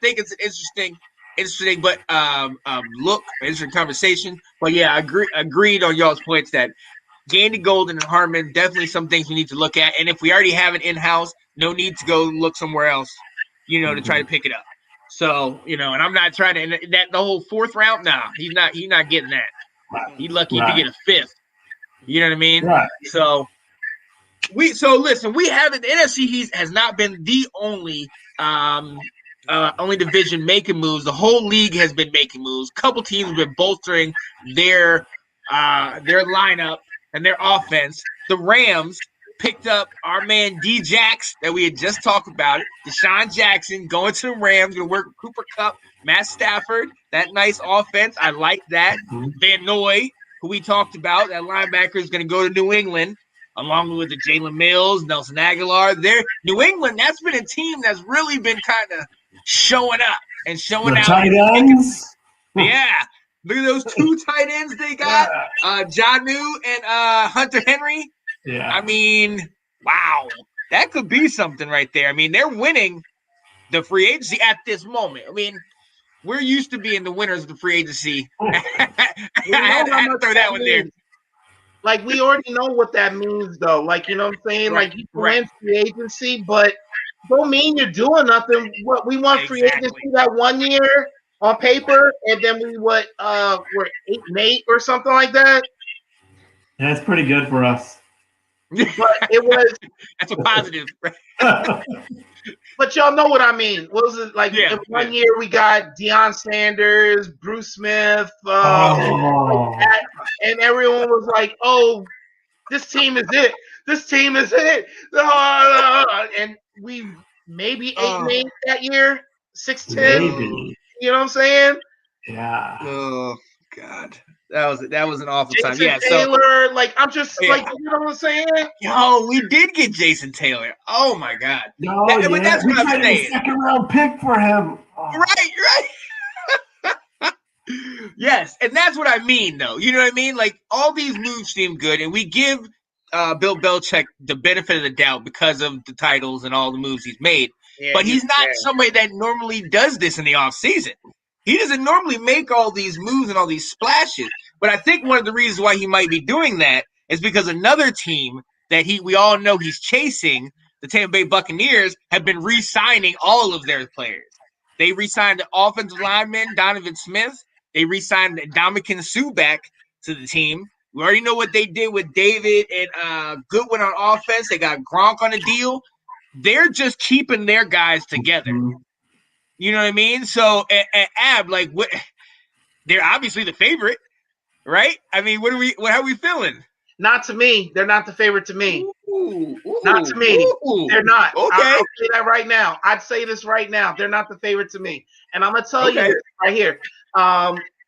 think it's an interesting, but interesting conversation. But yeah, agreed on y'all's points that Gandy Golden and Harmon, definitely some things we need to look at. And if we already have it in-house, no need to go look somewhere else, to try to pick it up. So, and I'm not trying to, and that the whole 4th round, nah, he's not getting that. He's lucky to get a 5th. You know what I mean? Right. So listen, we have it. The NFC East has not been the only only division making moves. The whole league has been making moves. A couple teams have been bolstering their lineup and their offense. The Rams picked up our man D-Jax that we had just talked about. Deshaun Jackson going to the Rams, going to work with Cooper Kupp, Matt Stafford. That nice offense. I like that. Van Noy, who we talked about, that linebacker is going to go to New England, along with the Jalen Mills, Nelson Aguilar. New England, that's been a team that's really been kind of showing up and showing The out. tight ends. Yeah. Look at those 2 tight ends they got. Jonnu and Hunter Henry. Yeah. I mean, wow. That could be something right there. I mean, they're winning the free agency at this moment. I mean, we're used to being the winners of the free agency. I had to throw that one there. Like, we already know what that means, though. Like, you know what I'm saying? Like, you can win free agency, but don't mean you're doing nothing. What we want free agency that 1 year on paper, and then we're 8-8 or something like that. Yeah, it's pretty good for us. But it was that's a positive. But y'all know what I mean. What was it like? Yeah, 1 year we got Deion Sanders, Bruce Smith, and everyone was like, "Oh, this team is it. This team is it." And we maybe 8-8 that year, 6-10. Maybe. You know what I'm saying? Yeah. Oh God. That was an awful time. Jason Yeah, Taylor, like I'm just like, you know what I'm saying? Yo, we did get Jason Taylor. Oh my God. No, but that's we what I'm saying. A 2nd round pick for him. Oh. Right. Yes, and that's what I mean, though. You know what I mean? Like all these moves seem good, and we give Bill Belichick the benefit of the doubt because of the titles and all the moves he's made. Yeah, but he's not somebody that normally does this in the offseason. He doesn't normally make all these moves and all these splashes. But I think one of the reasons why he might be doing that is because another team that we all know he's chasing, the Tampa Bay Buccaneers, have been re-signing all of their players. They re-signed the offensive lineman, Donovan Smith. They re-signed Ndamukong Suh back to the team. We already know what they did with David and Goodwin on offense. They got Gronk on a deal. They're just keeping their guys together. Mm-hmm. You know what I mean? So, Ab, like, what? They're obviously the favorite, right? I mean, how are we feeling? Not to me. They're not the favorite to me. Ooh, not to me. Ooh. They're not. Okay. I'll say that right now. I'd say this right now. They're not the favorite to me. And I'm going to tell you this right here.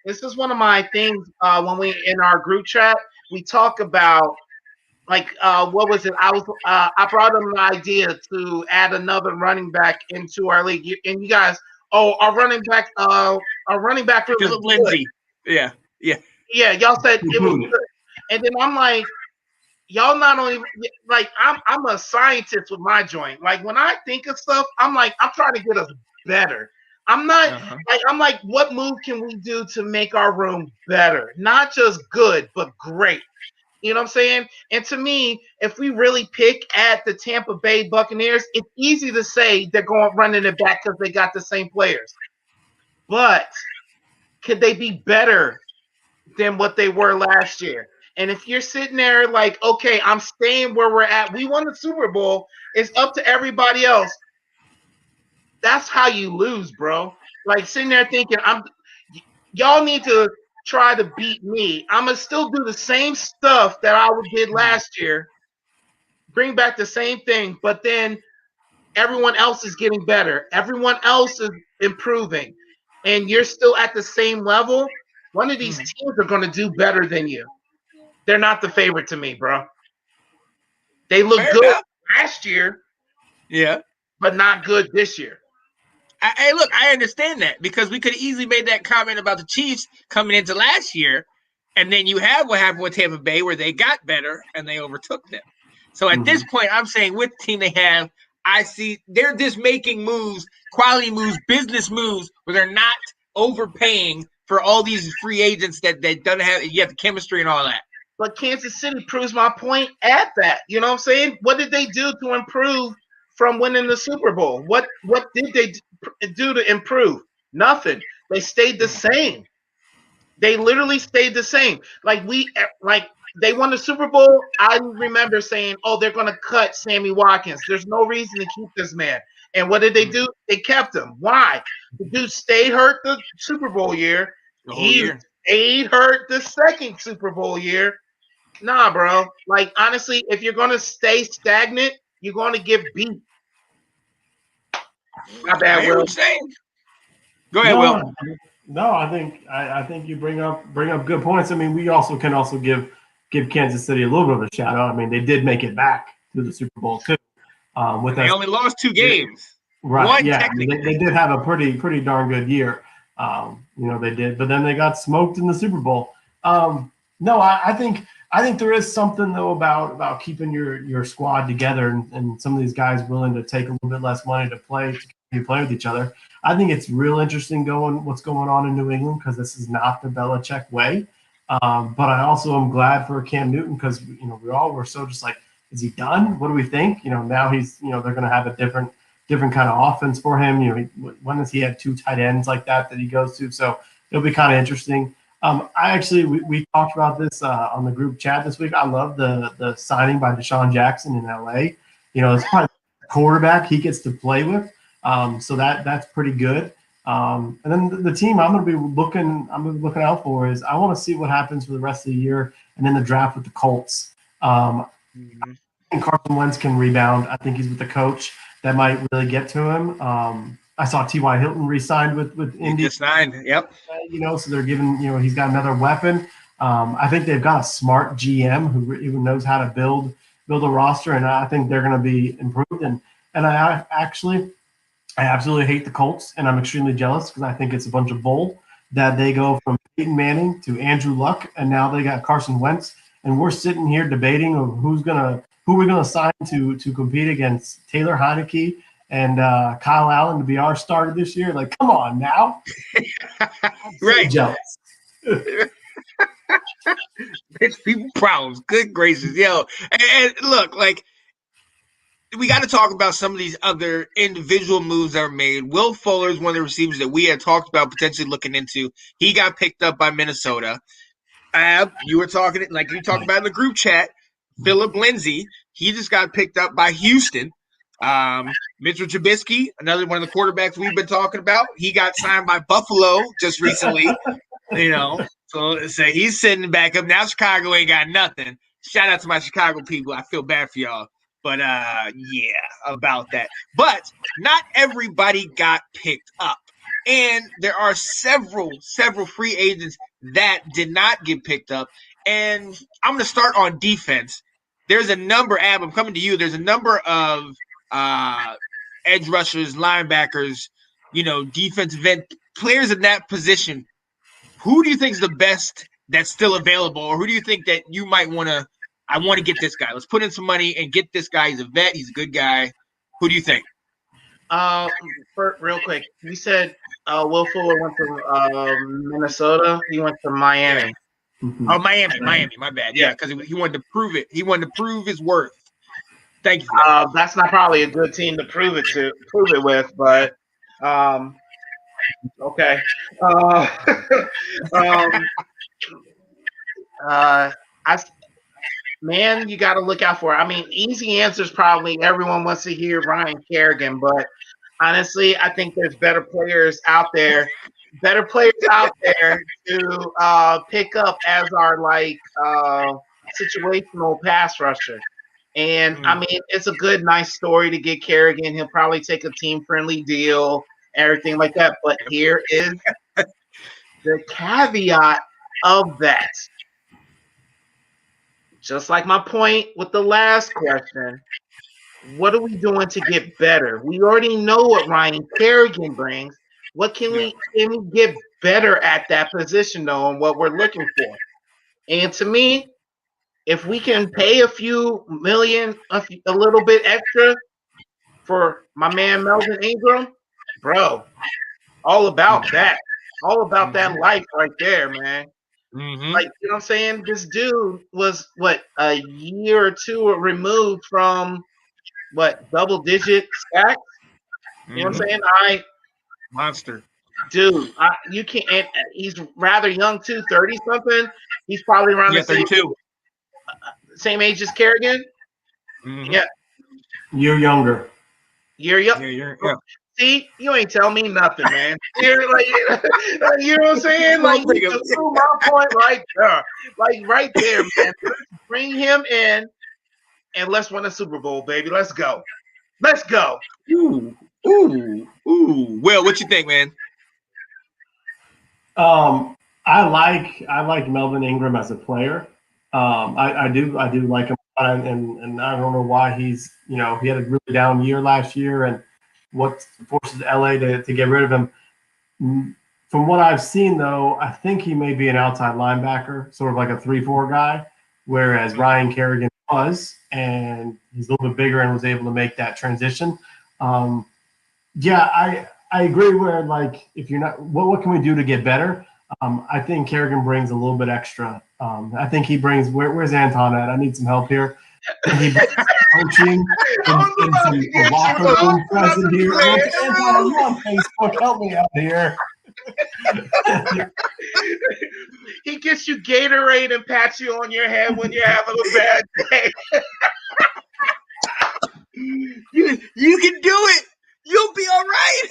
This is one of my things when we, in our group chat, we talk about, like, what was it? I brought them an idea to add another running back into our league. And you guys, our running back Philip Lindsay. Yeah. Y'all said it was good. And then I'm like, y'all not only like I'm a scientist with my joint. Like when I think of stuff, I'm like, I'm trying to get us better. I'm not I'm like, what move can we do to make our room better? Not just good, but great. You know what I'm saying? And to me, if we really pick at the Tampa Bay Buccaneers, it's easy to say they're going running it back because they got the same players. But could they be better than what they were last year? And if you're sitting there like, okay, I'm staying where we're at. We won the Super Bowl. It's up to everybody else. That's how you lose, bro. Like sitting there thinking, y'all need to try to beat me. I'm going to still do the same stuff that I did last year, bring back the same thing, but then everyone else is getting better. Everyone else is improving, and you're still at the same level. One of these teams are going to do better than you. They're not the favorite to me, bro. They look good last year, but not good this year. Hey, look, I understand that because we could have easily made that comment about the Chiefs coming into last year, and then you have what happened with Tampa Bay where they got better and they overtook them. So at this point, I'm saying with the team they have, I see they're just making moves, quality moves, business moves where they're not overpaying for all these free agents that don't have you have the chemistry and all that. But Kansas City proves my point at that. You know what I'm saying? What did they do to improve from winning the Super Bowl? What did they do to improve? Nothing. They stayed the same. They literally stayed the same. Like they won the Super Bowl. I remember saying, "Oh, they're going to cut Sammy Watkins. There's no reason to keep this man." And what did they do? They kept him. Why? The dude stayed hurt the Super Bowl year. The whole He year. stayed hurt the second Super Bowl year. Nah, bro. Like, honestly, if you're going to stay stagnant, you're going to get beat. My I bad, hear Will. what you're saying. Go ahead, Will. No, I think you bring up good points. I mean, we can also give Kansas City a little bit of a shout out. I mean, they did make it back to the Super Bowl too. They only lost 2 games. Right. One yeah, technically. they did have a pretty darn good year. They did, but then they got smoked in the Super Bowl. No, I think there is something though about keeping your squad together and some of these guys willing to take a little bit less money to play with each other. I think it's real interesting what's going on in New England because this is not the Belichick way. But I also am glad for Cam Newton because we all were so just like, is he done? What do we think? Now he's they're going to have a different kind of offense for him. When has he had 2 tight ends like that he goes to? So it'll be kind of interesting. We talked about this on the group chat this week. I love the signing by Deshaun Jackson in LA. It's probably the quarterback he gets to play with. So that's pretty good. And then the team I'm going to be looking out for is I want to see what happens for the rest of the year and then the draft with the Colts. I think Carson Wentz can rebound. I think he's with the coach that might really get to him. I saw T.Y. Hilton re-signed with Indy. Just signed. Yep. So they're giving he's got another weapon. I think they've got a smart GM who knows how to build a roster, and I think they're going to be improved. And I absolutely hate the Colts, and I'm extremely jealous because I think it's a bunch of bull that they go from Peyton Manning to Andrew Luck, and now they got Carson Wentz, and we're sitting here debating of who we're gonna sign to compete against Taylor Heineke and Kyle Allen to be our starter this year. Like, come on now, Right. jealous. It's people problems. Good gracious, yo. And look, like, we got to talk about some of these other individual moves that are made. Will Fuller is one of the receivers that we had talked about potentially looking into. He got picked up by Minnesota. You were talking, like you talked about in the group chat, Philip Lindsay, he just got picked up by Houston. Mitchell Trubisky, another one of the quarterbacks we've been talking about, he got signed by Buffalo just recently. So he's sitting back up. Now Chicago ain't got nothing. Shout out to my Chicago people. I feel bad for y'all. But yeah, about that. But not everybody got picked up. And there are several free agents that did not get picked up. And I'm going to start on defense. There's a number, Ab, I'm coming to you. There's a number of edge rushers, linebackers, defensive end players in that position. Who do you think is the best that's still available? Or who do you think that you might want to, I want to get this guy. Let's put in some money and get this guy. He's a vet. He's a good guy. Who do you think? Real quick, you said Will Fuller went to Minnesota. He went to Miami. Mm-hmm. Oh, Miami. My bad. Yeah, because he wanted to prove it. He wanted to prove his worth. Thank you for that. That's not probably a good team to prove it with, but okay. Man, you got to look out for it. I mean, easy answers probably everyone wants to hear Ryan Kerrigan, but honestly, I think there's better players out there to pick up as our situational pass rusher. And I mean, it's a good, nice story to get Kerrigan. He'll probably take a team-friendly deal, everything like that. But here is the caveat of that. Just like my point with the last question, what are we doing to get better? We already know what Ryan Kerrigan brings. What can we get better at that position, though, and what we're looking for? And to me, if we can pay a few million, a little bit extra for my man Melvin Ingram, bro, all about that. All about that life right there, man. Mm-hmm. Like, you know what I'm saying? This dude was, a year or two removed from, double-digit sacks? You know what I'm saying? Monster. Dude, you can't – he's rather young, too, 30-something. He's probably around the 32. Same age as Kerrigan? Mm-hmm. Yeah. You're younger. Yeah. See, you ain't tell me nothing, man. You're like, you know what I'm saying? Like, you just threw my point right there. Like, right there, man. Let's bring him in and let's win a Super Bowl, baby. Let's go. Let's go. Ooh. Will, what you think, man? I like Melvin Ingram as a player. I do like him, and I don't know why he's he had a really down year last year, and what forces LA to get rid of him. From what I've seen, though, I think he may be an outside linebacker, sort of like a 3-4 guy, whereas Ryan Kerrigan was, and he's a little bit bigger and was able to make that transition. Yeah, I agree. Where like if you're not, what can we do to get better? I think Kerrigan brings a little bit extra. I think he brings. Where's Anton at? I need some help here. He brings coaching and some locker room present here. Anton, are you on Facebook? Help me out here. He gets you Gatorade and pats you on your head when you're having a bad day. You can do it. You'll be all right.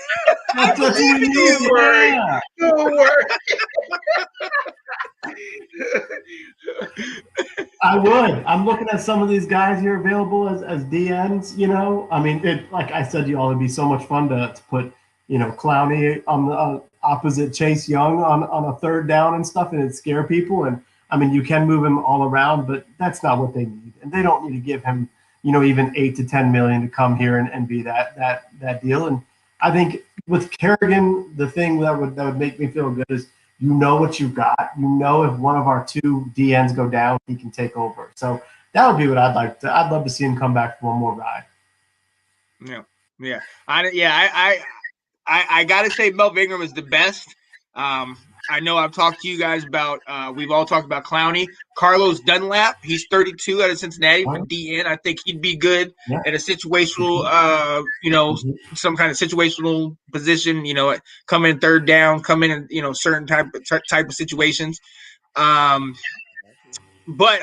That's what we need. Don't worry. Yeah. Don't worry. I would. I'm looking at some of these guys here available as DNs. I mean, like I said, y'all, it'd be so much fun to put, Clowney on the opposite Chase Young on a third down and stuff, and it'd scare people. And I mean, you can move him all around, but that's not what they need, and they don't need to give him, even 8 to 10 million to come here and be that deal. And I think with Kerrigan, the thing that would make me feel good is what you've got. If one of our two DNs go down, he can take over. So that would be what I'd like to. I'd love to see him come back for one more ride. Yeah. I gotta say Melvin Ingram is the best. I know I've talked to you guys about. We've all talked about Clowney. Carlos Dunlap. He's 32 out of Cincinnati for DN. I think he'd be good in a situational, some kind of situational position. Come in third down, come in, certain type of situations. But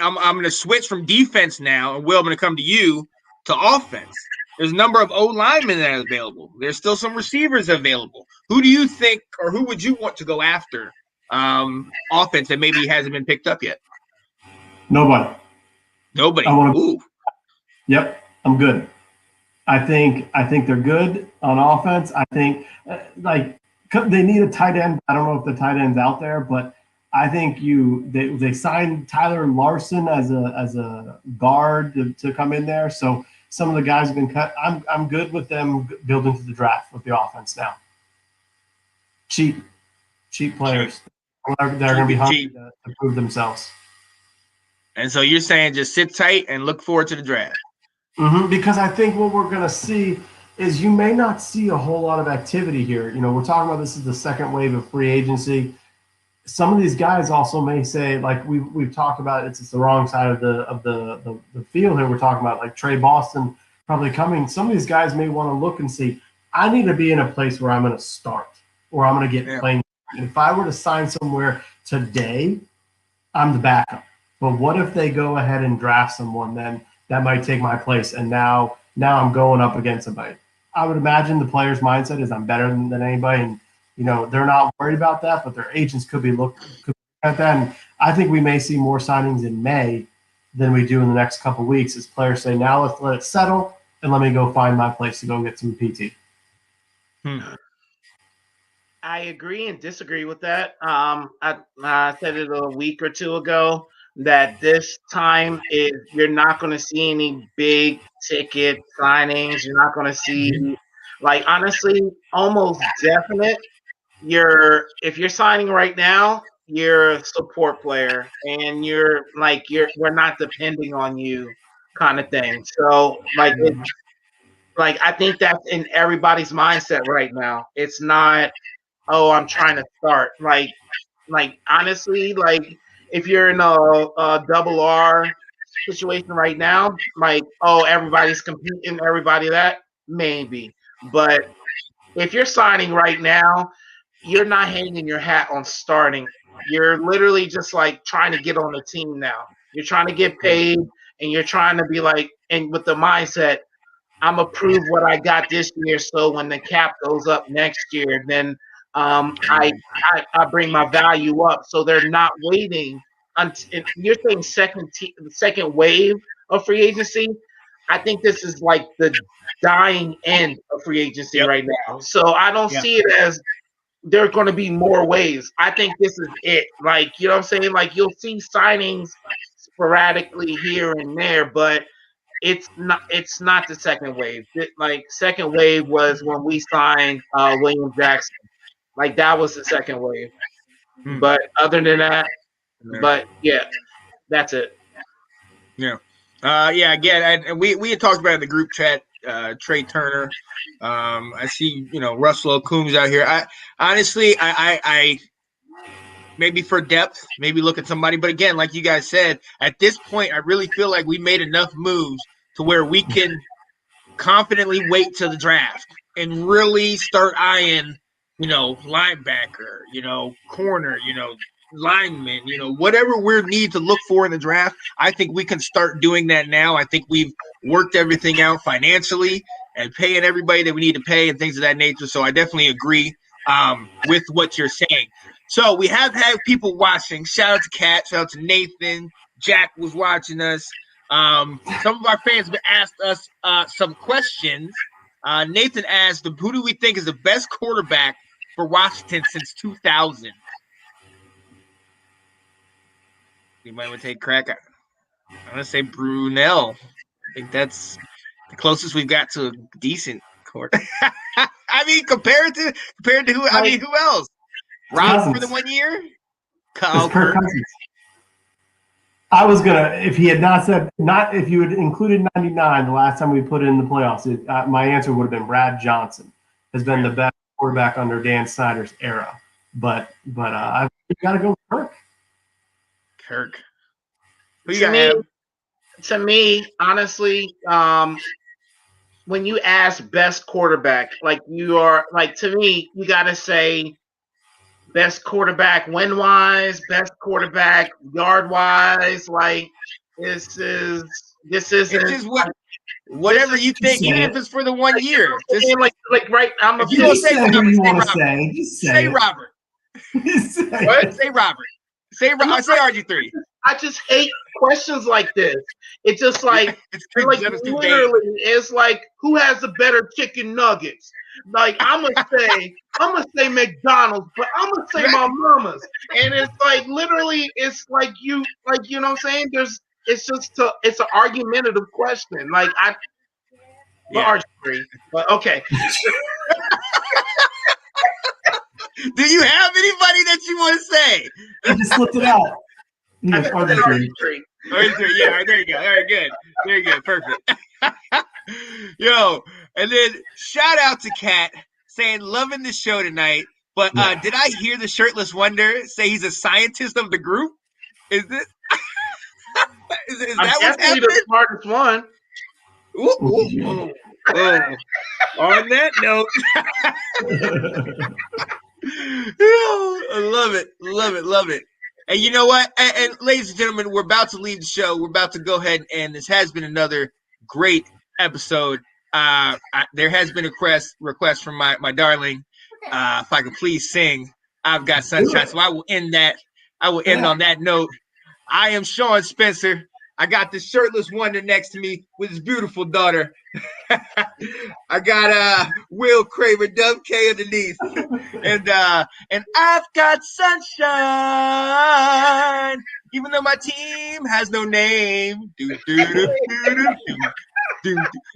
I'm going to switch from defense now, and Will, I'm going to come to you to offense. There's a number of O-linemen that are available. There's still some receivers available. Who do you think, or who would you want to go after offense that maybe hasn't been picked up yet? Nobody. Ooh. Yep, I'm good. I think they're good on offense. I think they need a tight end. I don't know if the tight end's out there, but I think they signed Tyler Larson as a guard to come in there. So some of the guys have been cut. I'm good with them building to the draft with the offense now. Cheap players. They're going to be hungry to prove themselves. And so you're saying just sit tight and look forward to the draft. Mm-hmm, because I think what we're going to see is you may not see a whole lot of activity here. We're talking about this is the second wave of free agency. Some of these guys also may say, like we've talked about, it's the wrong side of the field here. We're talking about like Trey Boston probably coming. Some of these guys may want to look and see, I need to be in a place where I'm going to start or I'm going to get playing. If I were to sign somewhere today, I'm the backup. But what if they go ahead and draft someone, then that might take my place, and now I'm going up against somebody. I would imagine the player's mindset is I'm better than anybody, and they're not worried about that, but their agents could be looking at that. And I think we may see more signings in May than we do in the next couple of weeks as players say, now let's let it settle and let me go find my place to go get some PT. I agree and disagree with that. I said it a week or two ago that this time you're not going to see any big ticket signings. You're not going to see, honestly, almost definite. If you're signing right now, you're a support player, and we're not depending on you, kind of thing. So I think that's in everybody's mindset right now. It's not, oh, I'm trying to start. Honestly, if you're in a double R situation right now, everybody's competing, everybody that, maybe. But if you're signing right now, you're not hanging your hat on starting. You're literally just trying to get on the team now. You're trying to get paid, and you're trying to be and with the mindset, I'm gonna prove what I got this year. So when the cap goes up next year, then I bring my value up. So they're not waiting until you're saying second wave of free agency. I think this is like the dying end of free agency Yep. right now. So I don't Yeah. see it as there are going to be more waves. I think this is it. Like, you know what I'm saying? Like, you'll see signings sporadically here and there, but it's not the second wave. Like, second wave was when we signed William Jackson. Like, that was the second wave. But other than that, but yeah, that's it. Yeah. Again, we had talked about it in the group chat. Trey Turner. I see, Russell Coombs out here. I honestly, I maybe for depth, maybe look at somebody. But again, like you guys said, at this point, I really feel like we made enough moves to where we can confidently wait till the draft and really start eyeing, linebacker, corner, lineman, whatever we need to look for in the draft. I think we can start doing that now. I think we've worked everything out financially and paying everybody that we need to pay and things of that nature. So I definitely agree with what you're saying. So we have had people watching. Shout out to Kat. Shout out to Nathan. Jack was watching us. Some of our fans have asked us some questions. Nathan asked, who do we think is the best quarterback for Washington since 2000? Anybody want to take a crack? I'm going to say Brunel. I think that's the closest we've got to a decent quarterback. I mean, compared to who? I mean, who else? Rob for the 1 year? Kyle Kirk. I was gonna, if he had if you had included 99 the last time we put it in the playoffs, my answer would have been Brad Johnson has been the best quarterback under Dan Snyder's era. But I've got to go with Kirk. Kirk. Who you got? To me, honestly, when you ask best quarterback, to me, you got to say best quarterback win-wise, best quarterback yard-wise. Like, this isn't just whatever you think, even if it's for the 1 year. Just right. I'm a say Robert. Say Robert. What? Say Robert. Say RG3. I just hate questions like this. It's just like, literally, it's like, who has the better chicken nuggets? Like, I'm gonna say McDonald's, but I'm gonna say my mama's. And it's like, literally, it's like you know what I'm saying? It's an argumentative question. Like, RG3, but okay. Do you have anybody that you want to say? I just slipped it out. RG3. Yeah, there you go. All right, good. There you go. Perfect. Yo, and then shout out to Kat saying, loving the show tonight. But did I hear the shirtless wonder say he's a scientist of the group? Is this? is that what's happening? The smartest one. Ooh. On that note. I love it. And you know what? And ladies and gentlemen, we're about to leave the show. We're about to go ahead, and this has been another great episode. There has been a request from my darling. If I could please sing I've Got Sunshine. So I will end on that note. I am Sean Spencer. I got this shirtless wonder next to me with his beautiful daughter. I got Will Craver, Dub K underneath. And I've got sunshine, even though my team has no name.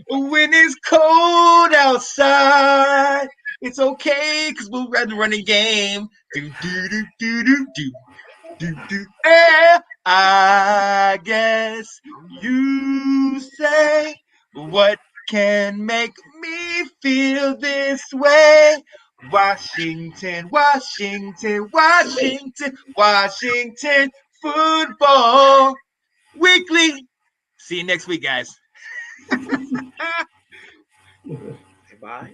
When it's cold outside, it's okay, because we'll run the running game. I guess you say, what can make me feel this way? Washington Football Weekly. See you next week, guys. Bye.